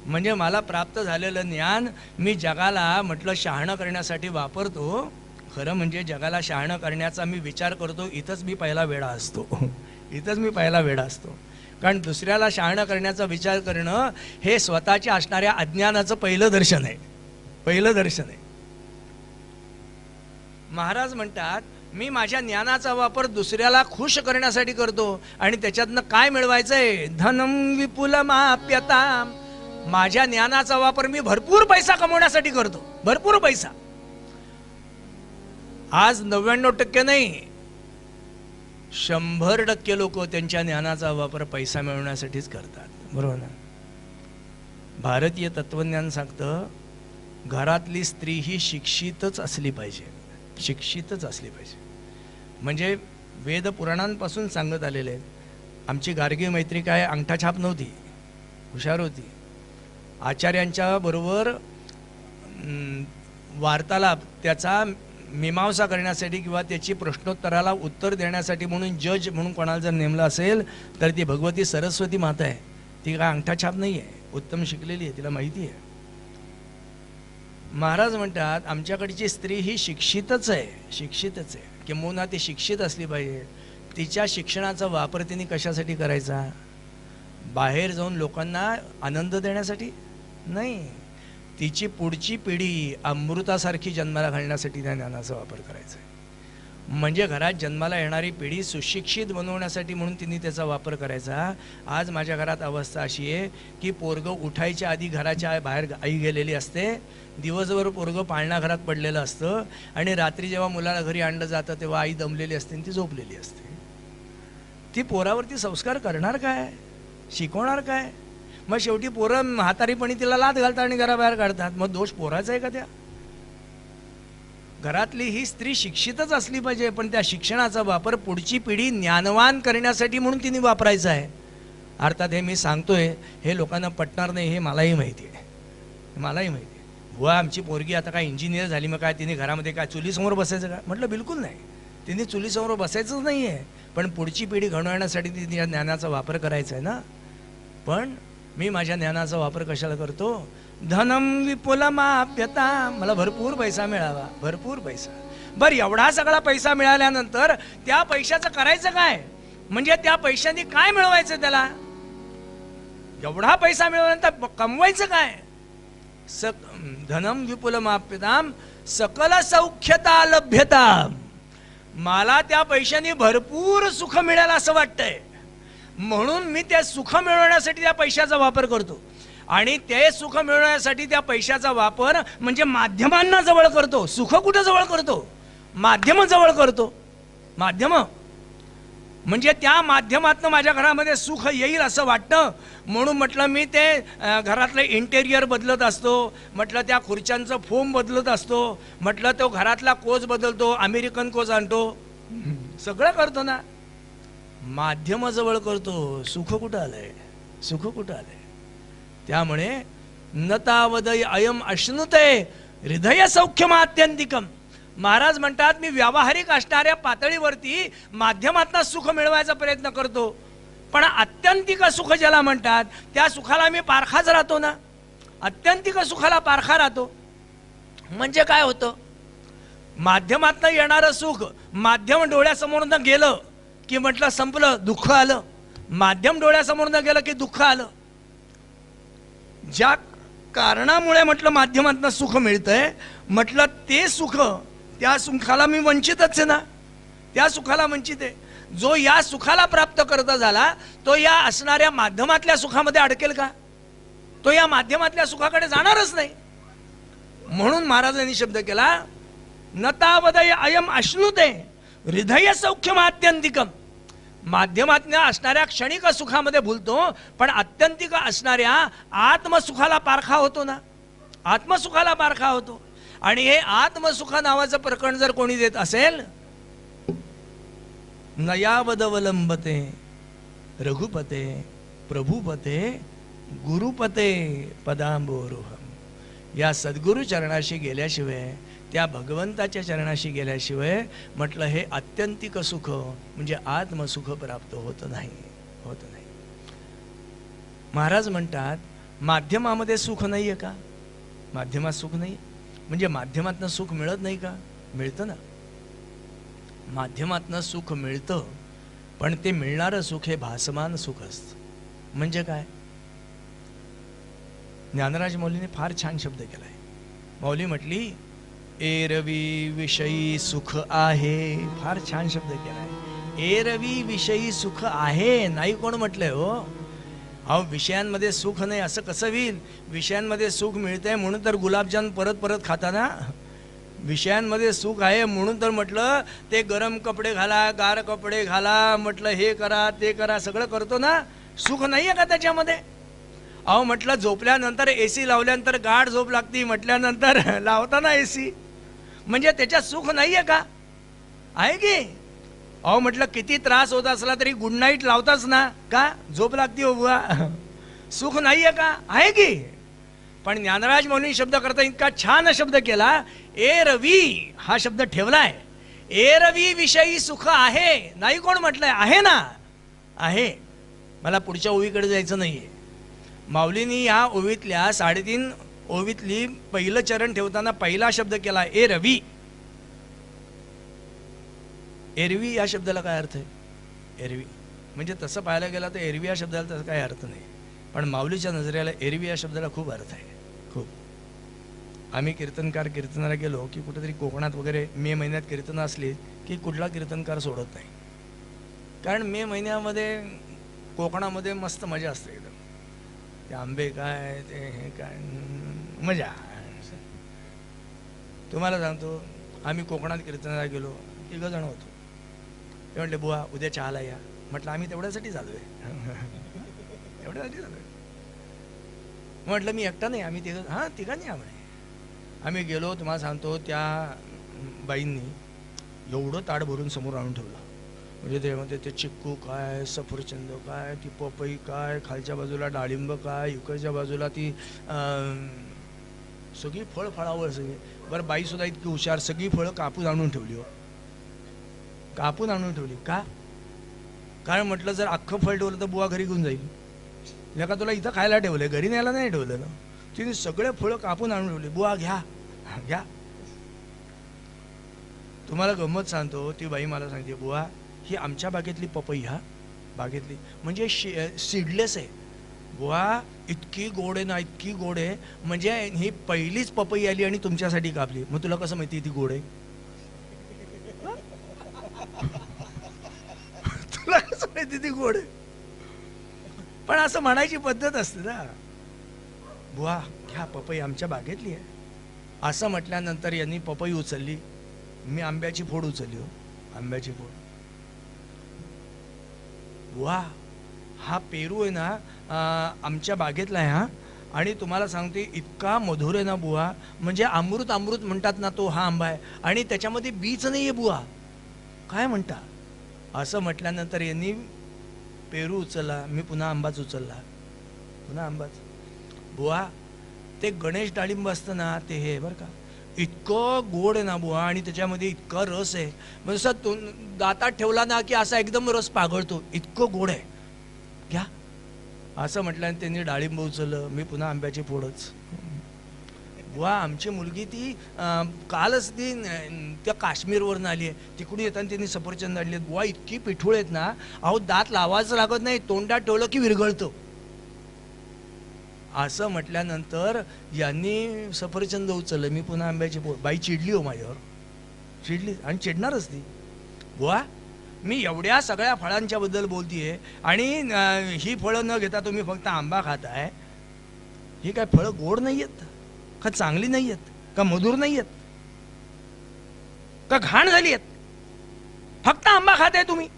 म्हणजे मला प्राप्त झालेलं ज्ञान मी जगाला म्हटलं शहाणं करण्यासाठी वापरतो. खरं म्हणजे जगाला शहाणं करण्याचा मी विचार करतो, इथंच मी पहिला वेडा असतो. इथंच मी पहिला वेडा असतो. कारण दुसऱ्याला शहाणं करण्याचा विचार करणं हे स्वतःच्या असणाऱ्या अज्ञानाचं पहिलं दर्शन आहे, पहिलं दर्शन आहे. महाराज म्हणतात, मी माझ्या ज्ञानाचा वापर दुसऱ्याला खुश करण्यासाठी करतो आणि त्याच्यातनं काय मिळवायचंय? धनम विपुलमाप्यताम. माझ्या ज्ञानाचा वापर मी भरपूर पैसा कमवण्यासाठी करतो, भरपूर पैसा. आज 99% नाही, 100% लोक त्यांच्या ज्ञानाचा वापर पैसा मिळवण्यासाठीच करतात, बरोबर ना? भारतीय तत्वज्ञान सांगतं, घरातली स्त्री ही शिक्षितच असली पाहिजे, शिक्षितच असली पाहिजे. म्हणजे वेद पुराणांपासून सांगत आलेले आहेत. आमची गार्गी मैत्री काय अंगठाछाप नव्हती, हुशार होती. आचार्यांच्या बरोबर वार्तालाप, त्याचा मीमांसा करण्यासाठी किंवा त्याची प्रश्नोत्तराला उत्तर देण्यासाठी म्हणून जज म्हणून कोणाला जर नेमलं असेल तर ती भगवती सरस्वती माता आहे. ती काय अंगठाछाप नाही आहे, उत्तम शिकलेली आहे, तिला माहिती आहे. महाराज म्हणतात, आमच्याकडची स्त्री ही शिक्षितच आहे, शिक्षितच आहे. किंबहुना ती शिक्षित असली पाहिजे. तिच्या शिक्षणाचा वापर तिने कशासाठी करायचा? बाहेर जाऊन लोकांना आनंद देण्यासाठी नाही, तिची पुढची पिढी अमृतासारखी जन्माला घालण्यासाठी त्या ज्ञानाचा वापर करायचा आहे. म्हणजे घरात जन्माला येणारी पिढी सुशिक्षित बनवण्यासाठी म्हणून तिने त्याचा वापर करायचा. आज माझ्या घरात अवस्था अशी आहे की पोरगं उठायच्या आधी घराच्या बाहेर आई गेलेली असते, दिवसभर पोरगं पाळणाघरात पडलेलं असतं आणि रात्री जेव्हा मुलाला घरी आणलं जातं तेव्हा आई दमलेली असते आणि ती झोपलेली असते. ती पोरावरती संस्कार करणार काय, शिकवणार काय? मग शेवटी पोरं म्हातारीपणी तिला लाथ घालतात आणि घराबाहेर काढतात. मग दोष पोराचा आहे का? त्या घरातली ही स्त्री शिक्षितच असली पाहिजे, पण त्या शिक्षणाचा वापर पुढची पिढी ज्ञानवान करण्यासाठी म्हणून तिने वापरायचा आहे. अर्थात हे मी सांगतोय हे लोकांना पटणार नाही, हे मलाही माहिती आहे, मलाही माहिती आहे. बुवा आमची पोरगी आता काय इंजिनियर झाली, मग काय तिने घरामध्ये काय चुलीसमोर बसायचं का? म्हटलं बिलकुल नाही, तिने चुलीसमोर बसायचंच नाही आहे, पण पुढची पिढी घडवण्यासाठी तिने या ज्ञानाचा वापर करायचा आहे ना. पण मी माझ्या ज्ञानाचा वापर कशाला करतो? धनम विपुलमाप्यता, मला भरपूर पैसा मिळावा, भरपूर पैसा. बरं, एवढा सगळा पैसा मिळाल्यानंतर त्या पैशाचं करायचं काय? म्हणजे त्या पैशाने काय मिळवायचं त्याला? एवढा पैसा मिळवल्यानंतर कमवायचं काय? धनम विपुलमाप्यताम सकल सौख्यता लभ्यता. मला त्या पैशाने भरपूर सुख मिळालं असं वाटतंय, म्हणून मी त्या सुख मिळवण्यासाठी त्या पैशाचा वापर करतो. आणि ते सुख मिळवण्यासाठी त्या पैशाचा वापर म्हणजे माध्यमांना जवळ करतो. सुख कुठं जवळ करतो? माध्यम जवळ करतो. माध्यम म्हणजे त्या माध्यमातून माझ्या घरामध्ये सुख येईल असं वाटतं, म्हणून म्हटलं मी ते घरातलं इंटेरियर बदलत असतो, म्हटलं त्या खुर्च्यांचं फोम बदलत असतो, म्हटलं तो घरातला कोच बदलतो, अमेरिकन कोच आणतो, सगळं करतो ना. माध्यम जवळ करतो. सुख कुठं आलंय? सुख कुठं आलंय? त्यामुळे न तावदय अयम अश्नुते हृदय सौख्यमात्यंतिकम. महाराज म्हणतात, मी व्यावहारिक असणाऱ्या पातळीवरती माध्यमातून सुख मिळवायचा प्रयत्न करतो, पण आत्यंतिक सुख ज्याला म्हणतात त्या सुखाला मी पारखाच राहतो ना. आत्यंतिक सुखाला पारखा राहतो. म्हणजे काय होतं? माध्यमातून येणारं सुख माध्यम डोळ्यासमोरनं गेलं की म्हटलं संपलं, दुःख आलं. माध्यम डोळ्यासमोरनं गेलं की दुःख आलं. ज्या कारणामुळे म्हटलं माध्यमातून सुख मिळतंय, म्हटलं ते सुख, त्या सुखाला मी वंचितच आहे ना, त्या सुखाला वंचित आहे. जो या सुखाला प्राप्त करता झाला तो या असणाऱ्या माध्यमातल्या सुखामध्ये अडकेल का? तो या माध्यमातल्या सुखाकडे जाणारच नाही. म्हणून महाराजांनी शब्द केला, नतावदय अयम अश्नुते हृदय सौख्यमात्यंतिकम. माध्यमातल्या असणाऱ्या क्षणिक सुखामध्ये भुलतो, पण आत्यंतिक असणाऱ्या आत्मसुखाला पारखा होतो ना, आत्मसुखाला पारखा होतो. आणि हे आत्मसुख नावाचं प्रकरण जर कोणी देत असेल, नयावदवलंबते रघुपते प्रभुपते गुरुपते पदांबोरुहम. या सद्गुरु चरणाशी गेल्याशिवाय, त्या भगवंताच्या चरणाशी गेल्याशिवाय म्हटलं हे आत्यंतिक सुख म्हणजे आत्मसुख प्राप्त होत नाही, होत नाही. महाराज म्हणतात माध्यमामध्ये सुख नाही आहे का? माध्यमात सुख नाही म्हणजे माध्यमातनं सुख मिळत नाही का? मिळतं ना. माध्यमातनं सुख मिळतं, पण ते मिळणारं सुख हे भासमान सुख असतं. म्हणजे काय? ज्ञानराज मौलीने फार छान शब्द केलाय. मौली म्हटली एरवी विषयी सुख आहे. फार छान शब्द केलाय. एरवी विषयी सुख आहे. नाही कोण म्हटलंय हो? अहो विषयांमध्ये सुख नाही असं कसं होईल? विषयांमध्ये सुख मिळतंय म्हणून तर गुलाबजाम परत परत खाता ना. विषयांमध्ये सुख आहे म्हणून तर म्हटलं ते गरम कपडे घाला, गार कपडे घाला, म्हटलं हे करा ते करा, सगळं करतो ना. सुख नाही आहे का त्याच्यामध्ये? अहो म्हटलं झोपल्यानंतर AC लावल्यानंतर गाढ झोप लागती, म्हटल्यानंतर लावता ना AC, म्हणजे त्याच्यात सुख नाही आहे का? आहे की? अहो म्हटलं किती त्रास होत असला तरी गुड नाईट लावताच ना, का झोप लागती हो बुवा? सुख नाही आहे का? आहे की? पण ज्ञानराज मौली शब्द करता इतका छान शब्द केला, एरवी हा शब्द ठेवलाय. एरवी विषयी सुख आहे. नाही कोण म्हटलंय? आहे ना, आहे. मला पुढच्या ओवीकडे जायचं नाहीये. माऊलींनी या ओवीतल्या 3.5 ओवीतली पहिलं चरण ठेवताना पहिला शब्द केला एरवी. एरवी या शब्दाला काय अर्थ आहे? एरवी म्हणजे तसं पाहायला गेला तर एरवी या शब्दाला तसं काही अर्थ नाही, पण माऊलीच्या नजरेला एरवी या शब्दाला खूप अर्थ आहे, खूप. आम्ही कीर्तनाला गेलो की कुठेतरी कोकणात वगैरे मे महिन्यात कीर्तनं असली की कुठला कीर्तनकार सोडत नाही, कारण मे महिन्यामध्ये कोकणामध्ये मस्त मजा असते एकदम. ते आंबे काय, ते हे काय, मजा. तुम्हाला सांगतो आम्ही कोकणात कीर्तनाला गेलो, 3 जण होतो. ते म्हटले बुवा उद्या चहाला या. म्हटलं आम्ही तेवढ्यासाठी चालू आहे, तेवढ्यासाठी चालू आहे. म्हटलं मी एकटा नाही, आम्ही 3. हां 3 या म्हणे. आम्ही गेलो. तुम्हाला सांगतो त्या बाईंनी एवढं ताट भरून समोर आणून ठेवलं. म्हणजे त्यामध्ये ते चिक्कू काय, सफरचंद काय, ती पपई काय, खालच्या बाजूला डाळिंब काय, इकडच्या बाजूला ती सगळी फळावळ सगळी. बरं बाईसुद्धा इतकी हुशार, सगळी फळं कापून आणून ठेवली हो, कापून आणून ठेवली. का? कारण म्हटलं जर अख्खं फळ ठेवलं तर बुवा घरी घेऊन जाईल. लेका तुला इथं खायला ठेवलंय, घरी न्यायला नाही ठेवलं ना. तिने सगळे फळं कापून आणून ठेवली. बुवा घ्या घ्या. तुम्हाला गंमत सांगतो, ती बाई मला सांगते बुवा ही आमच्या बागेतली पपई, हा बागेतली म्हणजे सीडलेस आहे बुवा, इतकी गोड आहे ना, इतकी गोड आहे म्हणजे ही पहिलीच पपई आली आणि तुमच्यासाठी कापली. मग तुला कसं माहिती ती गोड आहे? तुला कसं माहिती ती गोड आहे? पण असं म्हणायची पद्धत असते ना. बुवा घ्या पपई आमच्या बागेतली आहे. असं म्हटल्यानंतर यांनी पपई उचलली, मी आंब्याची फोड उचलली हो, आंब्याची फोड. बुवा हा पेरू आहे ना आमच्या बागेतला आहे हा, आणि तुम्हाला सांगते इतका मधुर आहे ना बुवा, म्हणजे अमृत अमृत म्हणतात ना तो हा आंबा आहे, आणि त्याच्यामध्ये बीच नाही आहे बुवा. काय म्हणता? असं म्हटल्यानंतर यांनी पेरू उचलला, मी पुन्हा आंबाच उचलला, पुन्हा आंबाच. बुवा ते गणेश डाळिंब असतं ना ते हे बरं का, इतकं गोड आहे ना बुवा, आणि त्याच्यामध्ये इतका रस आहे म्हणजे असं दातात ठेवला ना की असा एकदम रस पागळतो, इतकं गोड आहे. घ्या असं म्हटल्याने त्यांनी डाळिंब उचललं, मी पुन्हा आंब्याची फोडच. बुवा आमची मुलगी ती कालच ती त्या काश्मीरवरून आली आहे, तिकडून येताना त्यांनी सफरचंद आणले. बुवा इतकी पिठूळ आहेत ना, अहो दात लावायचं लागत नाही, तोंडात ठेवलं की विरघळतं. असं म्हटल्यानंतर यांनी सफरचंद उचललं, मी पुन्हा आंब्याची फोड. बाई चिडली हो माझ्यावर, चिडली आणि चिडणारच ती. बुवा मी एवढ्या सगळ्या फळांच्या बद्दल बोलतीये आणि ही फळं न घेता तुम्ही फक्त आंबा खाताय. ही काय फळं गोड नाही आहेत का? चांगली नाही आहेत का? मधुर नाही आहेत का? घाण झाली आहेत? फक्त आंबा खाताय तुम्ही.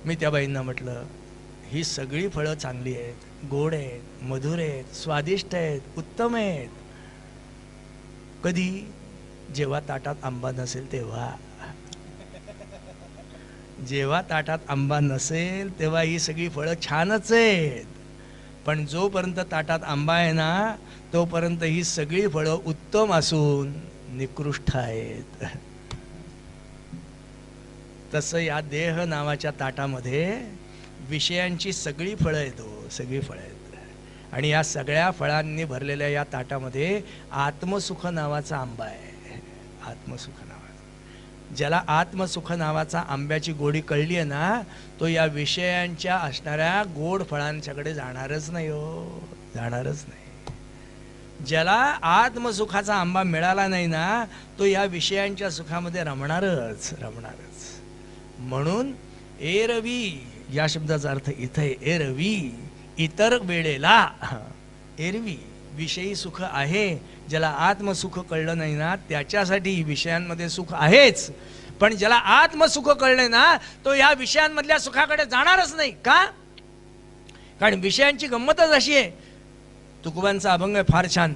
मी त्या बाईंना म्हटलं ही सगळी फळं चांगली आहेत, गोड आहेत, मधुर आहेत, स्वादिष्ट आहेत, उत्तम आहेत. कधी? जेव्हा ताटात आंबा नसेल तेव्हा. जेव्हा ताटात आंबा नसेल तेव्हा ही सगळी फळं छानच आहेत, पण जोपर्यंत ताटात आंबा आहे ना तोपर्यंत ही सगळी फळं उत्तम असून निकृष्ट आहेत. तसं या देह नावाच्या ताटामध्ये विषयांची सगळी फळं आहेत, सगळी फळं आहेत. आणि या सगळ्या फळांनी भरलेल्या या ताटामध्ये आत्मसुख नावाचा आंबा आहे. आत्मसुख नावाचा, ज्याला आत्मसुख नावाचा आंब्याची गोडी कळली आहे ना तो या विषयांच्या असणाऱ्या गोड फळांच्याकडे जाणारच नाही हो, जाणारच नाही. ज्याला आत्मसुखाचा आंबा मिळाला नाही ना तो या विषयांच्या सुखामध्ये रमणारच रमणारच. म्हणून एरवी या शब्दाचा अर्थ इथे एरवी, इतर वेळेला. एरवी विषयी सुख आहे, ज्याला आत्मसुख कळलं नाही ना त्याच्यासाठी विषयांमध्ये सुख आहेच. पण ज्याला आत्मसुख कळले ना तो या विषयांमधल्या सुखाकडे जाणारच नाही. का? कारण विषयांची गंमतच अशी आहे. तुकोबांचा अभंग आहे फार छान.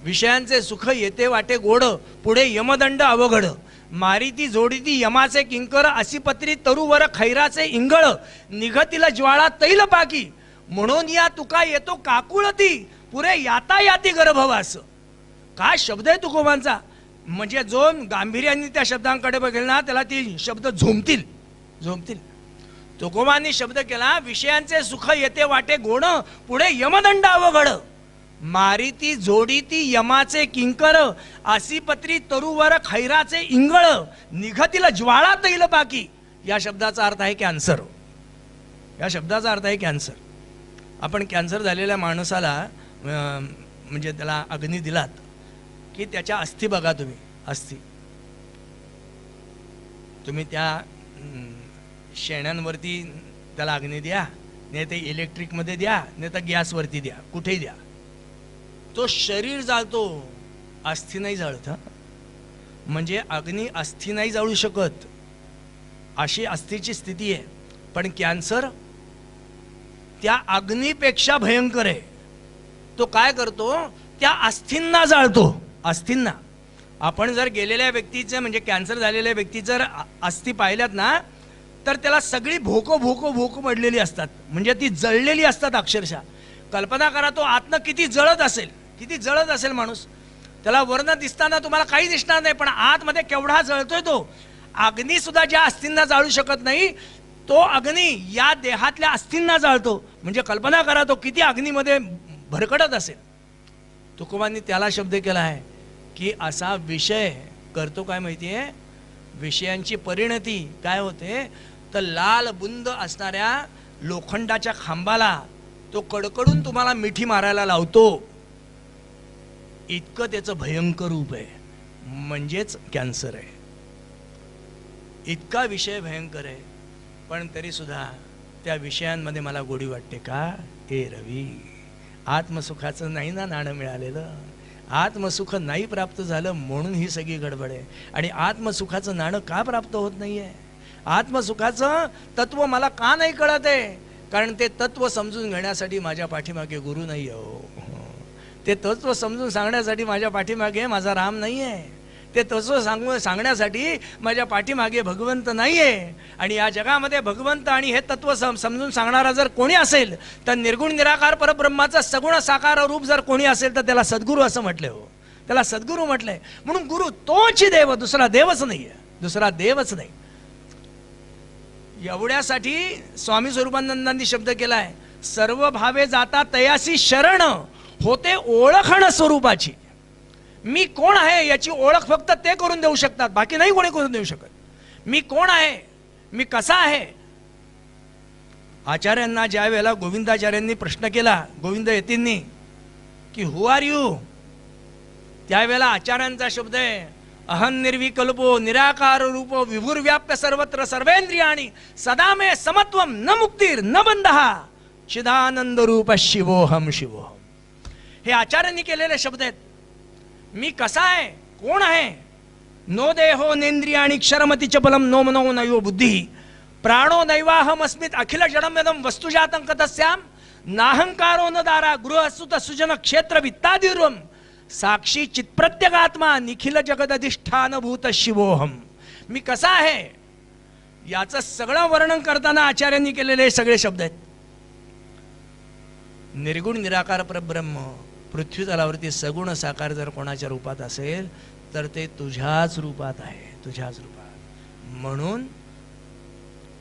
विषयांचे सुख येते वाटे गोड, पुढे यमदंड अवघड. मारिती जोडीती यमाचे किंकर, अशी पत्री तरुवर खैराचे इंगळ. निघतीला ज्वाळा तैल पाकी, म्हणून या तुका येतो काकुळती, पुरे यातायाती गर्भवास. काय शब्द आहे तुकोबांचा. म्हणजे जो गांभीर्याने त्या शब्दांकडे बघेल ना त्याला ती शब्द झोमतील झोमतील. तुकोबांनी शब्द केला विषयांचे सुख येते वाटे गोड, पुढे यमदंड अवघड. मारिती जोडीती यमाचे किंकर, असी पत्री तरुवर खैराचे इंगळ. निघतीला ज्वाळा तैल पाकी. या शब्दाचा अर्थ आहे कॅन्सर. या शब्दाचा अर्थ आहे कॅन्सर. आपण कॅन्सर झालेल्या माणसाला म्हणजे त्याला अग्नी दिलात की त्याच्या अस्थी बघा तुम्ही. अस्थी तुम्ही त्या शेण्यांवरती त्याला अग्नी द्या, नाही ते इलेक्ट्रिकमध्ये द्या, नाही तर गॅसवरती द्या, कुठेही द्या, तो शरीर जाळतो, अस्थी नाही जाळत. म्हणजे अग्नी अस्थी नाही जाळू शकत, अशी अस्थीची स्थिती आहे. पण कॅन्सर त्या अग्नीपेक्षा भयंकर आहे. तो काय करतो, त्या अस्थींना जाळतो. अस्थींना आपण जर गेलेल्या व्यक्तीचे म्हणजे कॅन्सर झालेल्या व्यक्ती जर अस्थी पाहिल्यात ना तर त्याला सगळी भोको भोको भोको पडलेली असतात. म्हणजे ती जळलेली असतात अक्षरशः. कल्पना करा तो आतनं किती जळत असेल, किती जळत असेल माणूस. त्याला वर्ण दिसताना तुम्हाला काही दिसणार नाही पण आतमध्ये केवढा जळतोय तो. अग्नी सुद्धा ज्या अस्थींना जाळू शकत नाही तो अग्नी या देहातल्या अस्थींना जाळतो. म्हणजे कल्पना करा तो किती अग्नीमध्ये भरकटत असेल. तुकोबांनी त्याला शब्द केला आहे की असा विषय करतो काय माहितीये, विषयांची परिणती काय होते तर लाल बुंद असणाऱ्या लोखंडाच्या खांबाला तो कडकडून तुम्हाला मिठी मारायला लावतो. इतकं त्याचं भयंकर रूप आहे. म्हणजेच कॅन्सर आहे. इतका विषय भयंकर आहे. पण तरी सुद्धा त्या विषयांमध्ये मला गोडी वाटते का. ए रवी, आत्मसुखाचं नाही ना नाणं मिळालेलं, आत्मसुख नाही प्राप्त झालं म्हणून ही सगळी गडबड आहे. आणि आत्मसुखाचं नाणं का प्राप्त होत नाहीये, आत्मसुखाचं तत्व मला का नाही कळत आहे. कारण ते तत्व समजून घेण्यासाठी माझ्या पाठीमागे गुरु नाही हो. ते तत्व समजून सांगण्यासाठी माझ्या पाठीमागे माझा राम नाही आहे. ते तत्व सांगण्यासाठी माझ्या पाठीमागे भगवंत नाही आहे. आणि या जगामध्ये भगवंत आणि हे तत्व समजून सांगणारा जर कोणी असेल तर निर्गुण निराकार परब्रह्माचा सगुण साकार रूप जर कोणी असेल तर त्याला सद्गुरू असं म्हटले हो. त्याला सद्गुरू म्हटलंय. म्हणून गुरु तोच देव, दुसरा देवच नाही आहे, दुसरा देवच नाही. एवढ्यासाठी स्वामी स्वरूपानंदांनी शब्द केलाय, सर्व भावे जाता तयासी शरण, होते ओळखण स्वरूपाची. मी कोण आहे याची ओळख फक्त ते करून देऊ शकतात, बाकी नाही कोणी करून देऊ शकत. मी कोण आहे, मी कसा आहे. आचार्यांना ज्या वेळेला गोविंदाचार्यांनी प्रश्न केला, गोविंद यतींनी, की हु आर यू, त्यावेळेला आचार्यांचा शब्द आहे अहं निर्विकल्पो निराकार रूपो विभुर्व्याप्य सर्वत्र सर्वेंद्रियाणि सदा मे समत्वम न मुक्तीर न बंधः चिदानंद रूप शिवोहम शिवोहम. हे आचार्यांनी केलेले शब्द आहेत. मी कसा आहे, कोण आहे. नो देहो नेंद्रियाणि क्षरमती बलम नो मनो नयो बुद्धी प्राणो नैवाहमस्मित अखिल जडमेदम वस्तुजातं कतस्याम नाहंकारो न दारा गृहसुत सुजन क्षेत्र वित्तादिर्वम साक्षी चित्प्रत्यगात्मा निखिल जगद अधिष्ठान भूत शिवोहम. मी कसा आहे याचं सगळं वर्णन करताना आचार्यांनी केलेले सगळे शब्द आहेत. निर्गुण निराकार परब्रह्म पृथ्वी तलावरती सगुण साकार जर कोणाच्या रूपात असेल तर ते तुझ्याच रूपात आहे, तुझ्याच रूपात. म्हणून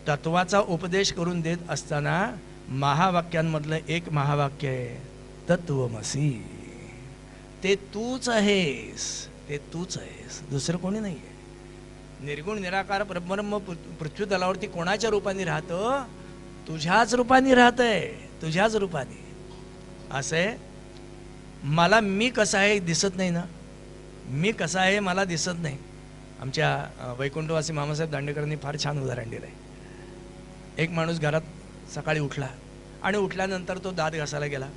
तत्वाचा उपदेश करून देत असताना महावाक्यांमधलं एक महावाक्य आहे तत्वमसी. ते तूच आहेस, ते तूच आहेस, दुसरं कोणी नाही आहे. निर्गुण निराकार परब्रह्म पृथ्वी तलावरती कोणाच्या रूपाने राहतं? तुझ्याच रूपाने राहतंय, तुझ्याच रूपाने. असं आहे, मला मी कसा आहे दिसत नाही ना, मी कसा आहे मला दिसत नाही. आमच्या वैकुंठवासी मामासाहेब दांडेकरांनी फार छान उदाहरण दिलं आहे. एक माणूस घरात सकाळी उठला आणि उठल्यानंतर तो दात घासायला गेला.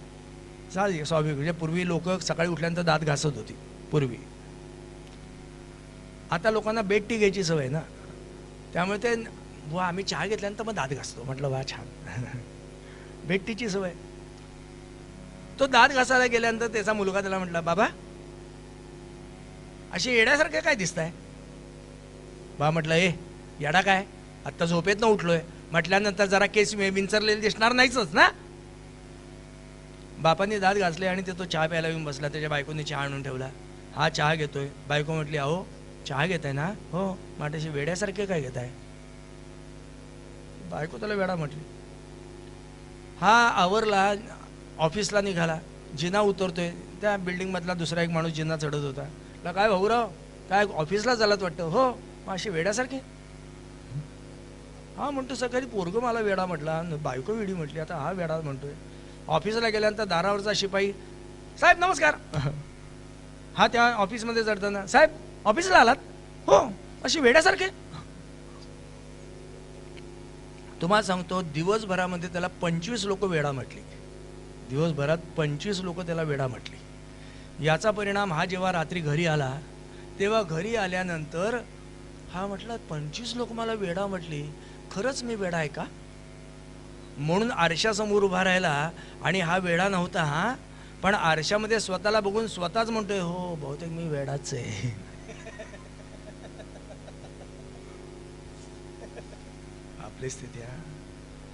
स्वाभाविक, म्हणजे पूर्वी लोक सकाळी उठल्यानंतर दात घासत होती पूर्वी. आता लोकांना बेड टी घ्यायची सवय ना, त्यामुळे ते वा आम्ही चहा घेतल्यानंतर मग दात घासतो. म्हटलं वा छान, बेड टीची सवय. तो दात घासायला गेल्यानंतर त्याचा मुलगा त्याला म्हटला, बाबा अशी येड्यासारखं काय दिसताय? बा म्हटलं ए येडा काय, आत्ता झोपेत न उठलोय. म्हटल्यानंतर जरा केस विंचरलेले दिसणार नाहीच ना. बापांनी दात घासले आणि ते तो चहा प्यायला येऊन बसला. त्याच्या बायकोने चहा आणून ठेवला. हा चहा घेतोय. बायको म्हटली अहो चहा घेताय ना? हो. माझ्याशी वेड्यासारखे काय घेताय? बायको त्याला वेडा म्हटली. हा आवरला, ऑफिसला निघाला, जिना उतरतोय. त्या बिल्डिंग मधला दुसरा एक माणूस जिना चढत होता. काय भाऊराव काय ऑफिसला चालत वाटतं? हो. मग अशी वेड्यासारखे? हा म्हणतो सकाळी पोरगं मला वेडा म्हटला, बायको वेडी म्हटली, आता हा वेडा म्हणतोय. ऑफिसला गेल्यानंतर दारावरचा शिपाई, साहेब नमस्कार. हा त्या ऑफिसमध्ये चढताना, साहेब ऑफिसला आलात? हो. अशी वेड्यासारखे? तुम्हाला सांगतो दिवसभरामध्ये त्याला 25 लोक वेडा म्हटली. दिवसभरात 25 लोक त्याला वेडा म्हटली. याचा परिणाम हा जेव्हा रात्री घरी आला तेव्हा घरी आल्यानंतर हा म्हटला 25 लोक मला वेडा म्हटली, खरंच मी वेडा आहे का? म्हणून आरशासमोर उभा राहिला आणि हा वेडा नव्हता. हा पण आरशामध्ये स्वतःला बघून स्वतःच म्हणतोय हो बहुतेक मी वेडाच आहे. आपली स्थिती आहे.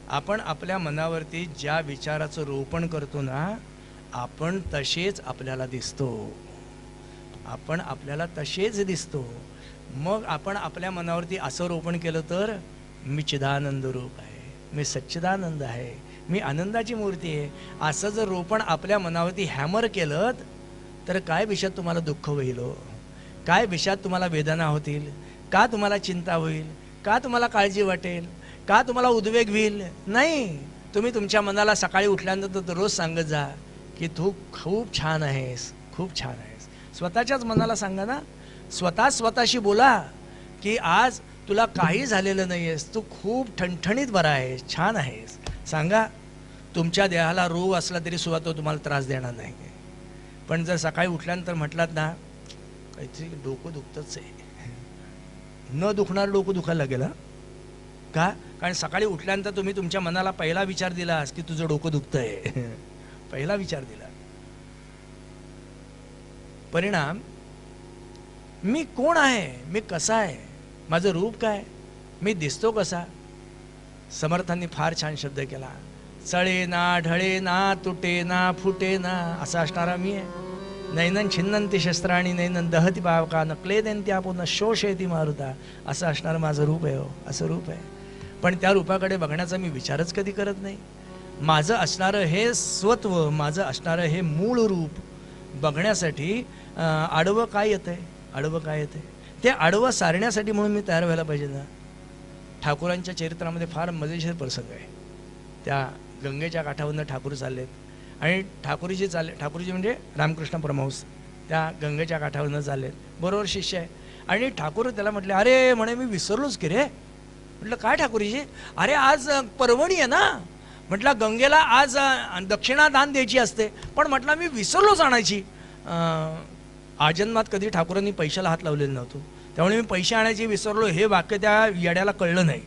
आपण आपल्या मनावरती ज्या विचाराचं रोपण करतो ना, आपण तसेच आपल्याला दिसतो. आपण आपल्याला तसेच दिसतो. मग आपण आपल्या मनावरती असं रोपण केलं तर मी चिदानंद रूप आहे, मी सच्चिदानंद आहे, मी आनंदाची मूर्ती आहे, असं जर रोपण आपल्या मनावरती हॅमर केलं तर काय विषयात तुम्हाला दुःख होईल हो? काय विषयात तुम्हाला वेदना होतील? का तुम्हाला चिंता होईल? का तुम्हाला काळजी वाटेल? का तुम्हाला उद्वेग होईल? नाही. तुम्ही तुमच्या मनाला सकाळी उठल्यानंतर रोज सांगत जा की तू खूप छान आहेस, खूप छान आहेस. स्वतःच्याच मनाला सांगा ना, स्वतःशी बोला की आज तुला काही झालेलं नाही आहेस, तू खूप ठणठणीत बरा आहेस, छान आहेस. सांगा. तुमच्या देहाला रोग असला तरी सुद्धा तो तुम्हाला त्रास देणार नाही. पण जर सकाळी उठल्यानंतर म्हटलात ना काहीतरी डोकं दुखतच आहे, न दुखणार डोकं दुखायला लागेल. का? कारण सकाळी उठल्यानंतर तुम्ही तुमच्या मनाला पहिला विचार दिलास की तुझं डोकं दुखतंय. पहिला विचार दिला. परिणाम मी कोण आहे, मी कसा आहे, माझं रूप काय, मी दिसतो कसा. समर्थांनी फार छान शब्द केला. चळे ना ढळे ना तुटे ना फुटे ना असा असणारा मी आहे. नैनन छिन्नंती शस्त्राणी नैनन दहती पावका नकले देनती आपण शोषयती मारुता असं असणारं माझं रूप आहे हो, असं रूप आहे. पण त्या रूपाकडे बघण्याचा मी विचारच कधी करत नाही. माझं असणारं हे स्वत्व, माझं असणारं हे मूळ रूप बघण्यासाठी आडवं काय येतंय, आडवं काय येतंय ते आडवं सारण्यासाठी म्हणून मी तयार व्हायला पाहिजे ना. ठाकूरांच्या चरित्रामध्ये फार मजेशीर प्रसंग आहे. त्या गंगेच्या काठावरनं ठाकूर चाललेत आणि ठाकूरजी म्हणजे रामकृष्ण परमहंस त्या गंगेच्या काठावरनं चाललेत. बरोबर शिष्य आहे आणि ठाकूर त्याला म्हटले, अरे म्हणे मी विसरलोच की रे. म्हटलं काय ठाकूरजी? अरे आज पर्वणी आहे ना. म्हटलं गंगेला आज दक्षिणा दान द्यायची असते, पण म्हटलं मी विसरलोच आणायची. आजन्मात कधी ठाकूरांनी पैशाला हात लावलेला नव्हतो, त्यामुळे मी पैसे आणायची विसरलो हे वाक्य त्या येड्याला कळलं नाही.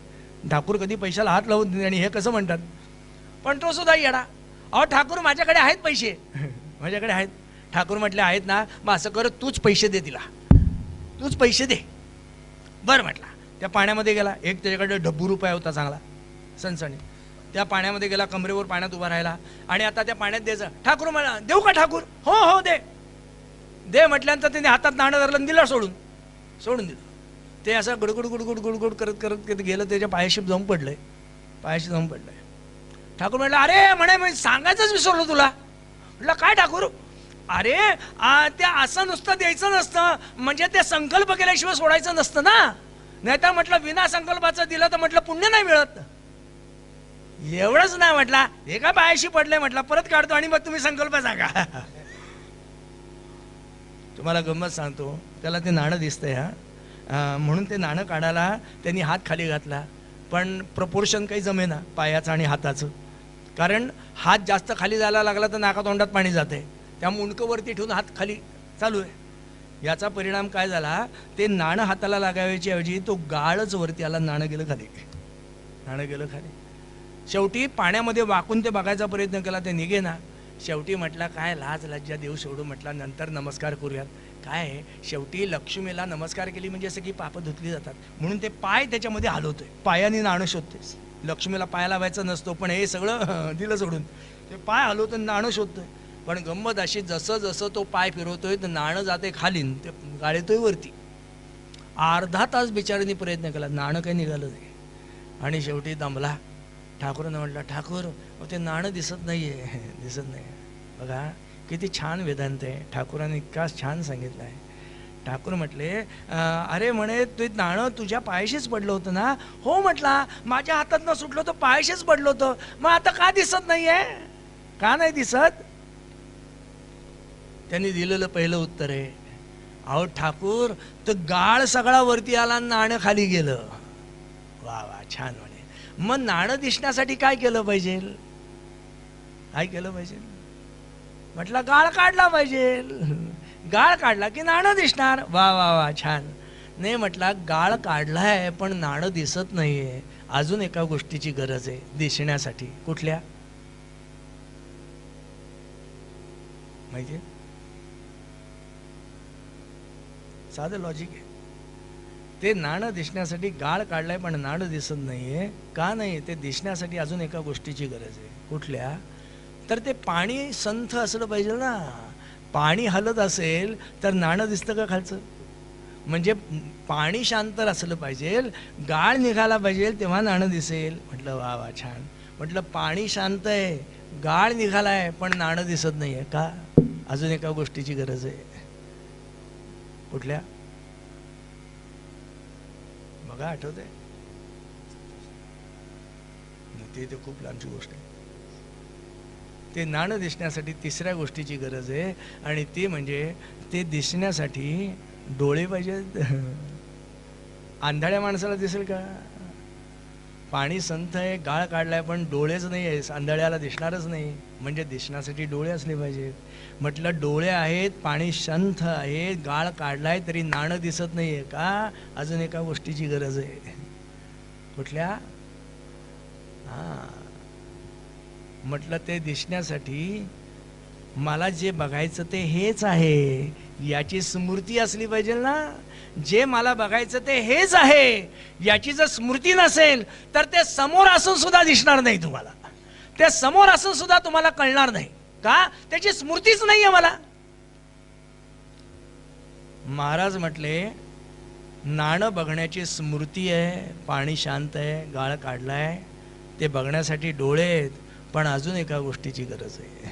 ठाकूर कधी पैशाला हात लावून नाही आणि हे कसं म्हणतात. पण तो सुद्धा येडा. अहो ठाकूर माझ्याकडे आहेत पैसे. माझ्याकडे आहेत. ठाकूर म्हटले आहेत ना, मग असं कर तूच पैसे दे तिला, तूच पैसे दे. बरं म्हटला. त्या पाण्यामध्ये गेला. एक त्याच्याकडे $1 होता चांगला सणसणी. त्या पाण्यामध्ये गेला, कमरेवर पाण्यात उभा राहिला आणि आता त्या पाण्यात द्यायचं. ठाकूर म्हणा, देऊ का ठाकूर? हो हो दे दे म्हटल्यानंतर त्याने हातात नाणं धरलं आणि दिलं, सोडून दिलं. ते असं गुडगुड गुडगुड गुडगुड करत करत गेलं, त्याच्या पायाशी जाऊन पडलंय. ठाकूर म्हटलं, अरे म्हणे सांगायचंच विसरलो तुला. म्हटलं काय ठाकूर? अरे ते असं नुसतं द्यायचं नसतं, म्हणजे ते संकल्प केल्याशिवाय सोडायचं नसतं ना. नाही तर म्हटलं विना संकल्पाचं दिलं तर म्हटलं पुण्य नाही मिळत. एवढंच नाही म्हटला, हे का पायाशी पडलंय म्हटलं, परत काढतो आणि मग तुम्ही संकल्प सांगा. तुम्हाला गंमत सांगतो, त्याला ते नाणं दिसतंय म्हणून ते नाणं काढायला त्यांनी हात खाली घातला, पण प्रपोर्शन काही जमेना पायाचं आणि हाताचं. कारण हात जास्त खाली जायला लागला तर नाकातोंडात पाणी जाते, त्या मुंडकं वरती ठेवून हात खाली चालू आहे. याचा परिणाम काय झाला, ते नाणं हाताला लागायच्या ऐवजी तो गाळच वरती आला, नाणं गेलं खाली. शेवटी पाण्यामध्ये वाकून ते बघायचा प्रयत्न केला, ते निघेना. शेवटी म्हटला काय लाज लज्जा देऊ सोडू म्हटला, नंतर नमस्कार करूयात. काय शेवटी लक्ष्मीला नमस्कार केली म्हणजे सगळी पापं धुतली जातात, म्हणून ते पाय त्याच्यामध्ये हलवतोय, पायाने नाणं शोधतेस. लक्ष्मीला पाय लावायचा नसतो, पण हे सगळं दिलं सोडून ते पाय हलवतोय, नाणं शोधतोय. पण गंमत अशी, जसं जसं तो पाय फिरवतोय तर नाणं जाते खालीन, ते गाळीतोय वरती. अर्धा तास बिचारीने प्रयत्न केला, नाणं काही निघालं नाही. आणि शेवटी दमला. ठाकूरांना म्हटलं, ठाकूर ते नाणं दिसत नाही. बघा किती छान वेदांत आहे, ठाकूरांनी इतका छान सांगितलं आहे. ठाकूर म्हटले, अरे म्हणे ते नाणं तुझ्या पायाशीच पडलं होतं ना? हो म्हटला, माझ्या हातात न सुटलं तर पायाशीच पडलं होतं. मग आता का दिसत नाहीये? का नाही दिसत? त्यांनी दिलेलं पहिलं उत्तर आहे, अहो ठाकूर तर गाळ सगळा वरती आला, नाणं खाली गेलं. वा वा छान म्हणे. मग नाणं दिसण्यासाठी काय केलं पाहिजे? म्हटलं गाळ काढला पाहिजे. गाळ काढला की नाणं दिसणार. वा वा वा छान. नाही म्हटला, गाळ काढलाय पण नाणं दिसत नाहीये. अजून एका गोष्टीची गरज आहे दिसण्यासाठी. कुठल्या? माहितीये? साधं लॉजिक आहे. ते नाणं दिसण्यासाठी गाळ काढलाय पण नाणं दिसत नाहीये. का नाही? ते दिसण्यासाठी अजून एका गोष्टीची गरज आहे. कुठल्या? तर ते पाणी संथ असलं पाहिजे ना. पाणी हलत असेल तर नाणं दिसतं का खालचं? म्हणजे पाणी शांत असलं पाहिजे, गाळ निघाला पाहिजे, तेव्हा नाणं दिसेल. म्हटलं वा वा छान. म्हटलं पाणी शांत आहे, गाळ निघालाय पण नाणं दिसत नाहीये. का? अजून एका गोष्टीची गरज आहे. कुठल्या? बघा आठवतंय? ते खूप लांबची गोष्ट आहे. ते नाणं दिसण्यासाठी तिसऱ्या गोष्टीची गरज आहे, आणि ती म्हणजे ते दिसण्यासाठी डोळे पाहिजेत. आंधळ्या माणसाला दिसेल का? पाणी संथ आहे, गाळ काढलाय पण डोळेच नाही आहे, आंधळ्याला दिसणारच नाही. म्हणजे दिसण्यासाठी डोळे असले पाहिजेत. म्हटलं डोळे आहेत, पाणी संथ आहे, गाळ काढलाय तरी नाणं दिसत नाहीये. का? अजून एका गोष्टीची गरज आहे. कुठल्या? म्हटलं ते दिसण्यासाठी मला जे बघायचं ते हेच आहे याची स्मृती असली पाहिजे ना. जे मला बघायचं ते हेच आहे याची जर स्मृती नसेल तर ते समोर असून सुद्धा दिसणार नाही तुम्हाला. ते समोर असून सुद्धा तुम्हाला कळणार नाही. का? त्याची स्मृतीच नाहीये मला. महाराज म्हटले नाणं बघण्याची स्मृती आहे, पाणी शांत आहे, गाळ काढलाय, ते बघण्यासाठी डोळे आहेत, पण अजून एका गोष्टीची गरज आहे.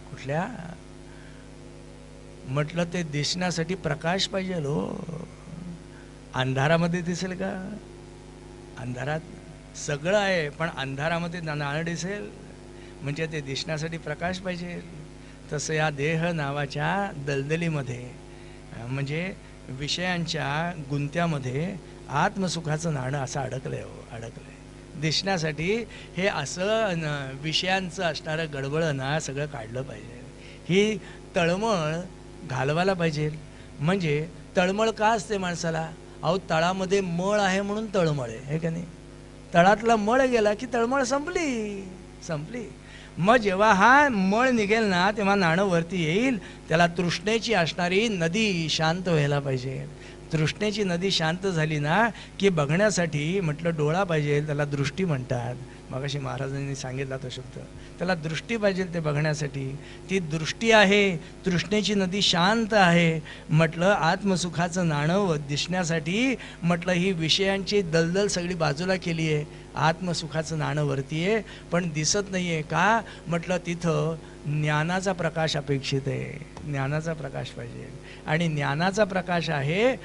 कुठल्या? म्हटलं ते दिसण्यासाठी प्रकाश पाहिजे. अंधारामध्ये दिसेल का? अंधारात सगळं आहे पण अंधारामध्ये नाणं दिसेल? म्हणजे ते दिसण्यासाठी प्रकाश पाहिजे. तसं या देह नावाच्या दलदलीमध्ये, म्हणजे विषयांच्या गुंत्यामध्ये आत्मसुखाचं नाणं असं अडकलंय. दिसण्यासाठी हे असं विषयांचं असणारं गडबड ना सगळं काढलं पाहिजे. ही तळमळ घालवायला पाहिजे. म्हणजे तळमळ का असते माणसाला? अहो तळामध्ये मळ आहे म्हणून तळमळ आहे, हे का नाही? तळातला मळ गेला की तळमळ संपली. मग जेव्हा हा मळ निघेल ना तेव्हा नाणं वरती येईल. त्याला तृष्णेची असणारी नदी शांत व्हायला पाहिजे. तृष्णेची नदी शांत झाली ना की बघण्यासाठी म्हटलं डोळा पाहिजे, त्याला दृष्टी म्हणतात. मगाशी महाराजांनी सांगितला तो शब्द, त्याला दृष्टी पाहिजे ते बघण्यासाठी. ती दृष्टी आहे. तृष्णेची नदी शांत आहे. म्हटलं आत्मसुखाचं नाणं दिसण्यासाठी म्हटलं ही विषयांची दलदल सगळी बाजूला केली आहे. आत्मसुखाचं नाणं वरती आहे पण दिसत नाही आहे का? म्हटलं तिथं ज्ञानाचा प्रकाश अपेक्षित आहे. ज्ञानाचा प्रकाश पाहिजे. आणि ज्ञानाचा प्रकाश आहे.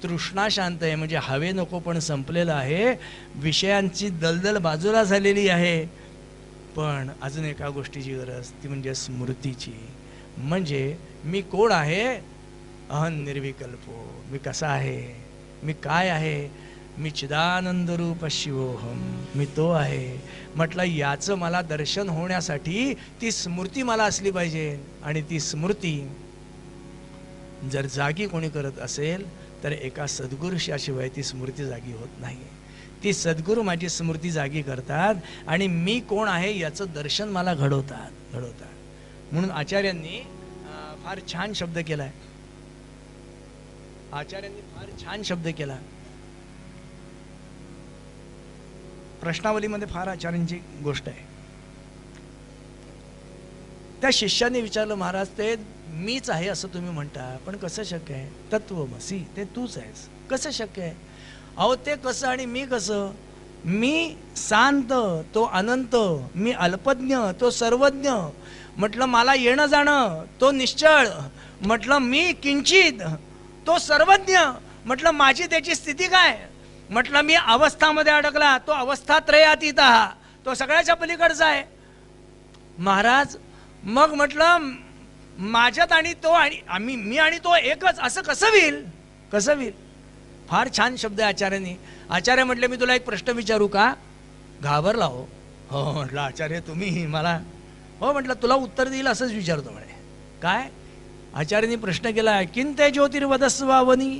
तृष्णा शांत आहे म्हणजे हवे नको पण संपलेलं आहे. विषयांची दलदल बाजूला झालेली आहे. पण अजून एका गोष्टीची गरज, ती म्हणजे स्मृतीची. म्हणजे मी कोण आहे? अहं निर्विकल्पो. मी कसा आहे? मी काय आहे? मी चिदानंद रूप शिवोहम. मी तो आहे. म्हटलं याचं मला दर्शन होण्यासाठी ती स्मृती मला असली पाहिजे. आणि ती स्मृती जर जागी कोणी करत असेल तर एका सद्गुरूशिवाय ती स्मृती जागी होत नाही. ती सद्गुरू माझी स्मृती जागी करतात आणि मी कोण आहे याचं दर्शन मला घडवतात. म्हणून आचार्यांनी फार छान शब्द केलाय. आचार्यांनी फार छान शब्द केला. प्रश्नावलीमध्ये फार आचार्यांची गोष्ट आहे. त्या शिष्याने विचारलं, महाराज ते मीच आहे असं तुम्ही म्हणता पण कसं शक्य आहे? तत्वमसी, ते तूच आहेस, कसं शक्य आहे? अहो ते कसं आणि मी कसं? मी शांत, तो अनंत. मी अल्पज्ञ, तो सर्वज्ञ. म्हटलं मला येणं जाणं, तो निश्चळ. म्हटलं मी किंचित, तो सर्वज्ञ. म्हटलं माझी त्याची स्थिती काय? म्हटलं मी अवस्थामध्ये अडकला, तो अवस्थात्रयातीत, तो सगळ्याच्या पलीकडचा आहे. महाराज मग म्हटलं माझ्यात आणि तो आणि मी आणि तो एकच, असं कसं होईल? कसं होईल? फार छान शब्द आहे आचार्यांनी. आचार्य म्हटले मी तुला एक प्रश्न विचारू का? घाबरला. हो हो म्हटलं आचार्य तुम्ही मला? हो म्हटलं तुला उत्तर देईल असंच विचारतो म्हणे. काय? आचार्यांनी प्रश्न केला, किंते ज्योतिर्वदस्व अवनी.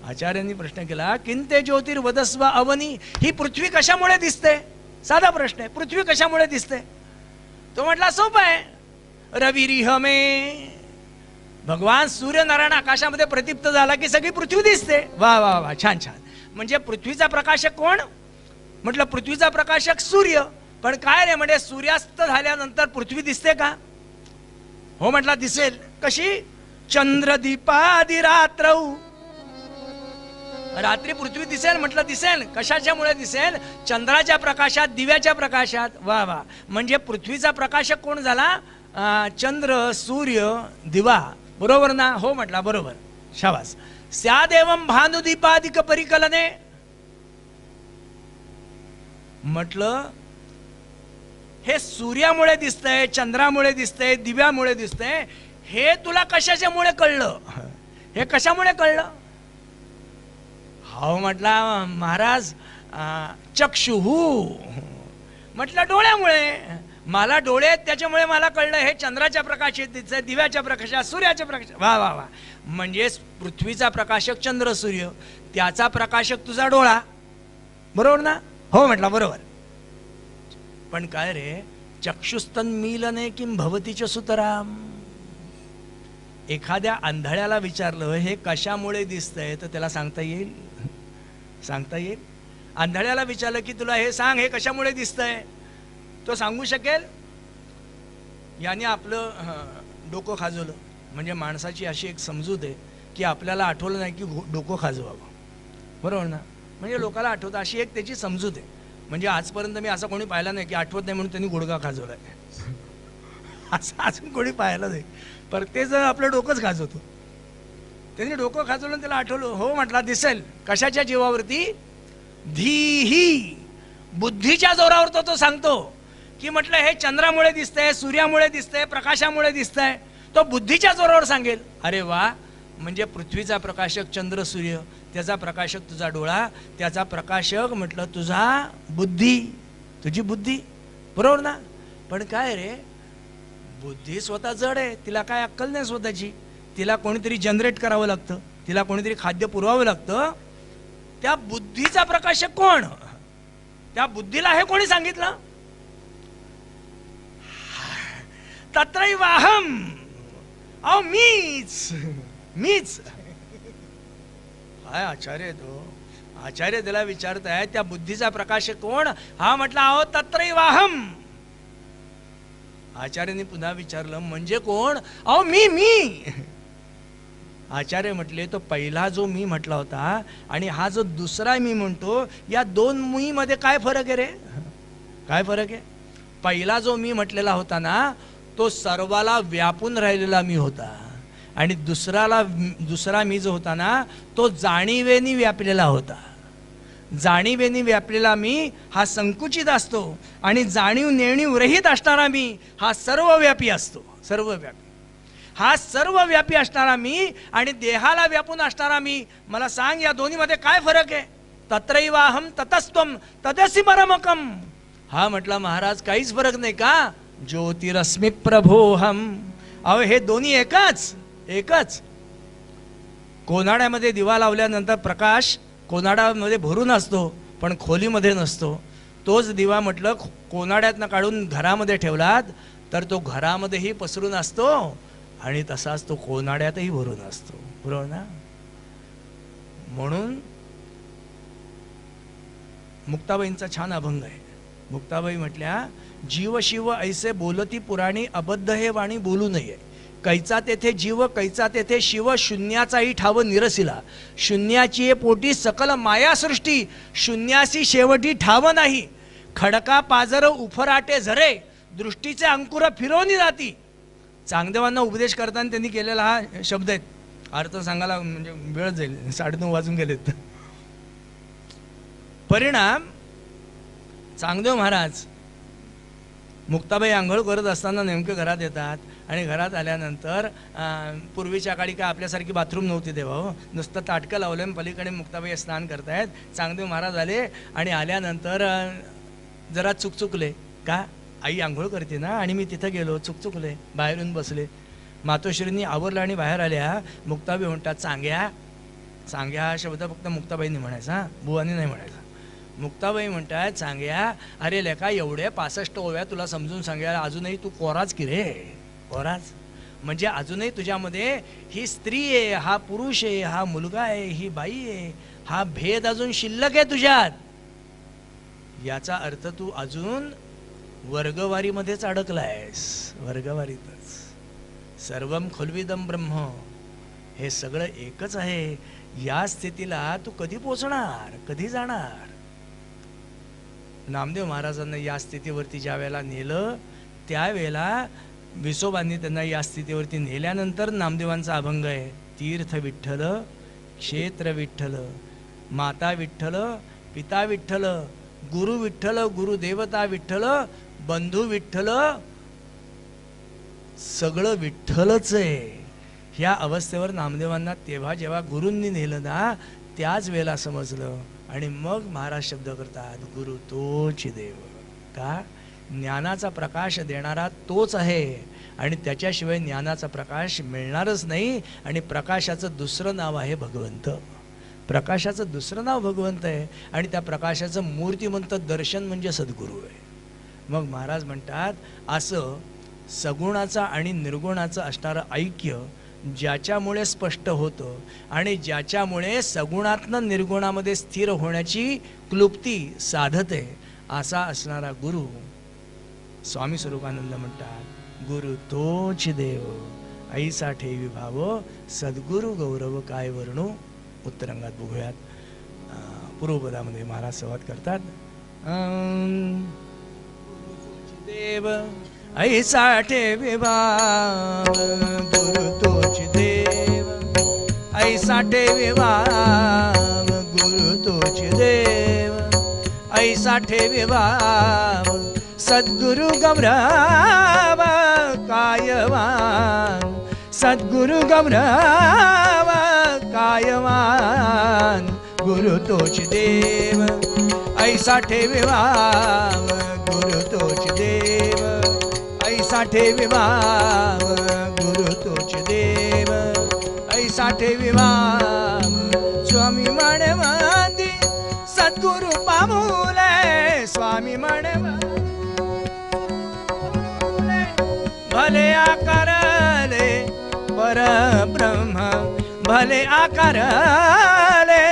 आचार्यांनी प्रश्न केला, किंते ज्योतिर्वदस्व अवनी. ही पृथ्वी कशामुळे दिसते? साधा प्रश्न आहे, पृथ्वी कशामुळे दिसते? तो म्हटला सोपं आहे, रविरिहमे. भगवान सूर्यनारायण आकाशामध्ये प्रतिप्त झाला की सगळी पृथ्वी दिसते. वा वा वा, छान छान. म्हणजे पृथ्वीचा प्रकाशक कोण? म्हटलं पृथ्वीचा प्रकाशक सूर्य. पण काय रे म्हणजे सूर्यास्त झाल्यानंतर पृथ्वी दिसते का? हो म्हटला दिसेल. कशी? चंद्रदीपादी रात्र. रात्री पृथ्वी दिसेल. म्हटलं दिसेल. कशाच्यामुळे दिसेल? चंद्राच्या प्रकाशात, दिव्याच्या प्रकाशात. वा वा. म्हणजे पृथ्वीचा प्रकाशक कोण झाला? चंद्र, सूर्य, दिवा. बरोबर ना? हो म्हटला बरोबर, शाबास. स्यादेवम भानुदीपादिक परिकलने. म्हटलं हे सूर्यामुळे दिसतंय, चंद्रामुळे दिसतंय, दिव्यामुळे दिसतंय, हे तुला कशाच्यामुळे कळलं? हे कशामुळे कळलं? हो म्हटला महाराज चक्षुहू. म्हटलं डोळ्यामुळे. मला डोळे आहेत त्याच्यामुळे मला कळलं हे चंद्राच्या प्रकाशात दिसतंय, दिव्याच्या प्रकाशात, सूर्याच्या प्रकाशात. वा वा वा. म्हणजे पृथ्वीचा प्रकाशक चंद्र सूर्य, त्याचा प्रकाशक तुझा डोळा. बरोबर ना? हो म्हटला बरोबर. पण काय रे, चक्षुस्तन मीलने किं भवतीच सुतराम. एखाद्या आंधळ्याला विचारलं हे कशामुळे दिसतंय तर त्याला सांगता येईल? सांगता येईल? आंधळ्याला विचारलं की तुला हे सांग हे कशामुळे दिसतंय, तो सांगू शकेल? याने आपलं डोकं खाजवलं. म्हणजे माणसाची अशी एक समजूत आहे की आपल्याला आठवलं नाही की डोकं खाजवावं. बरोबर ना? म्हणजे लोकाला आठवतं अशी एक त्याची समजूत आहे. म्हणजे आजपर्यंत मी असं कोणी पाहिलं नाही की आठवत नाही म्हणून त्यांनी गुडघा खाजवला आहे. असं अजून कोणी पाहिलं नाही. पर ते जर आपलं डोकंच खाजवतो. त्यांनी डोकं खाजवलं त्याला आठवलं. हो म्हटला दिसेल. कशाच्या जीवावरती? धीही, बुद्धीच्या जोरावर तो सांगतो की म्हटलं हे चंद्रामुळे दिसतंय, सूर्यामुळे दिसतंय, प्रकाशामुळे दिसतंय. तो बुद्धीच्या जोरावर सांगेल. अरे वा. म्हणजे पृथ्वीचा प्रकाशक चंद्र सूर्य, त्याचा प्रकाशक तुझा डोळा, त्याचा प्रकाशक म्हटलं तुझा बुद्धी, तुझी बुद्धी. बरोबर ना? पण काय रे, बुद्धी स्वतः जड आहे, तिला काय अक्कल नाही स्वतःची. तिला कोणीतरी जनरेट करावं लागतं, तिला कोणीतरी खाद्य पुरवावं लागतं. त्या बुद्धीचा प्रकाशक कोण? त्या बुद्धीला हे कोणी सांगितलं? तत्रैवाहम, अहो मीच. काय आचार्य तो? आचार्य त्याला विचारताय त्या बुद्धीचा प्रकाश कोण? हा म्हटला अहो तत्रैवाहम. आचार्याने पुन्हा विचारलं म्हणजे कोण? अहो मी. आचार्य म्हटले तो पहिला जो मी म्हटला होता आणि हा जो दुसरा मी म्हणतो, या दोन मी मध्ये काय फरक आहे रे? काय फरक आहे? पहिला जो मी म्हटलेला होता ना, तो सर्वाला व्यापून राहिलेला मी होता, आणि दुसरा मी जो होता ना, तो जाणीवेनी व्यापलेला होता. जाणीवेनी व्यापलेला मी हा संकुचित असतो, आणि जाणीव नेणीव रहित असणारा मी हा सर्वव्यापी असतो. सर्वव्यापी, हा सर्वव्यापी असणारा मी आणि देहाला व्यापून असणारा मी. मला सांग या दोन्हीमध्ये काय फरक आहे? तत्रैवाहम ततस्त्वम तदसि परमकम. हा म्हटला महाराज काहीच फरक नाही का? ज्योतिरस्मि प्रभोहम. अहो हे दोन्ही एकच. कोनाड्यामध्ये दिवा लावल्यानंतर प्रकाश कोनाड्यामध्ये भरून असतो, पण खोलीमध्ये नसतो. तोच दिवा म्हटलं कोनाड्यातनं काढून घरामध्ये ठेवलात तर तो घरामध्येही पसरून असतो, आणि तसाच तो कोनाड्यातही भरून असतो. बरोबर ना? म्हणून मुक्ताबाईंचा छान अभंग आहे. मुक्ताबाई म्हटल्या, जीव शिव ऐसे बोलती पुराणी, अबद्ध हे वाणी बोलू नये. कैचा तेथे जीव कैचा तेथे शिव, शून्याचाही ठाव निरसिला. शून्याची पोटी सकल मायासृष्टी, शून्यासी शेवटी ठाव नाही. खडका पाजर उफराटे झरे, दृष्टीचे अंकुर फिरवणी जाती. चांगदेवांना उपदेश करताना त्यांनी केलेला हा शब्द आहेत. अर्थ सांगायला म्हणजे वेळ जाईल, 9:30 वाजून गेलेत. परिणाम, चांगदेव महाराज मुक्ताबाई आंघोळ करत असताना नेमके घरात येतात, आणि घरात आल्यानंतर पूर्वीच्या काळी काय आपल्यासारखी बाथरूम नव्हती तेव्हा, हो, नुसतं ताटकं लावलं, पलीकडे मुक्ताबाई स्नान करतायत. चांगदेव महाराज आले, आणि आल्यानंतर जरा चुकचुकले. का? आई आंघोळ करते ना, आणि मी तिथं गेलो, चुकचुकले, बाहेरून बसले. मातोश्रींनी आवरलं आणि बाहेर आल्या. मुक्ताबाई म्हणतात, चांग्या हा शब्द फक्त मुक्ताबाईंनी म्हणायचा, बुवानी नाही म्हणायचा. मुक्ताबाई म्हणतात, चांग्या, अरे लेका एवढे 65 ओव्या तुला समजून सांगा, अजूनही तू कोराच की रे? कोराच म्हणजे अजूनही तुझ्यामध्ये ही स्त्री आहे, हा पुरुष आहे, हा मुलगा आहे, ही बाई आहे, हा भेद अजून शिल्लक आहे तुझ्यात. याचा अर्थ तू अजून वर्गवारीमध्येच अडकलायस. वर्गवारीतच. सर्वम खल्विदम ब्रह्म, हे सगळं एकच आहे. या स्थितीला तू कधी पोचणार, कधी जाणार? नामदेव महाराजांना या स्थितीवरती ज्या वेळेला नेलं, त्यावेळेला विसोबांनी त्यांना या स्थितीवरती नेल्यानंतर नामदेवांचा अभंग आहे. तीर्थ विठ्ठल, क्षेत्र विठ्ठल, माता विठ्ठल, पिता विठ्ठल, गुरु विठ्ठल, गुरुदेवता विठ्ठल, बंधू विठ्ठल, सगळं विठ्ठलच आहे. ह्या अवस्थेवर नामदेवांना तेव्हा जेव्हा गुरूंनी नेलं ना, त्याच वेळेला समजलं. आणि मग महाराज शब्द करतात, गुरु तोच देव. का? ज्ञानाचा प्रकाश देणारा तोच आहे, आणि त्याच्याशिवाय ज्ञानाचा प्रकाश मिळणारच नाही. आणि प्रकाशाचं दुसरं नाव आहे भगवंत. प्रकाशाचं दुसरं नाव भगवंत आहे, आणि त्या प्रकाशाचं मूर्तिमंत दर्शन म्हणजे सद्गुरू आहे. मग महाराज म्हणतात, असं सगुणाचं आणि निर्गुणाचं असणारं ऐक्य ज्याच्यामुळे स्पष्ट होतं, आणि ज्याच्यामुळे सगुणातनं निर्गुणामध्ये स्थिर होण्याची क्लुप्ती साधते, असा असणारा गुरु स्वामी स्वरूपानंद म्हणतात, गुरु तोच देव ऐसा ठेवी भाव, सद्गुरु गौरव काय वर्णू. उत्तरंगात बघूयात. पूर्वपदामध्ये महाराज संवाद करतात, देव ऐसा ठेवी भाव, गुरु तोच देव ऐसा ठेवी भाव, गुरु तोच देव ऐसा ठेवी भाव, सद्गुरु गौरव कायवान, सद्गुरु गौरव कायवान, गुरु तोच देव ऐसा ठेवी भाव, गुरु तोच देव ऐसा ठेवी भाव, गुरु तोच देव ऐसा ठेवी भाव. स्वामी म्हणे माती सद्गुरु पामुले, स्वामी म्हणे भले आकारले परब्रह्म भले आकारले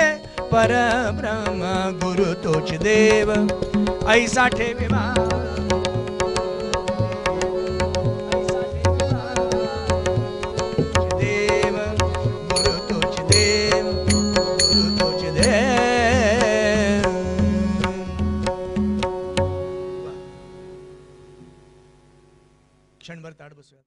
परब्रह्म गुरु तोच देव ऐसा ठेवे देव गुरु तोच देव गुरु तोच देव. क्षणभर ताट बसूया.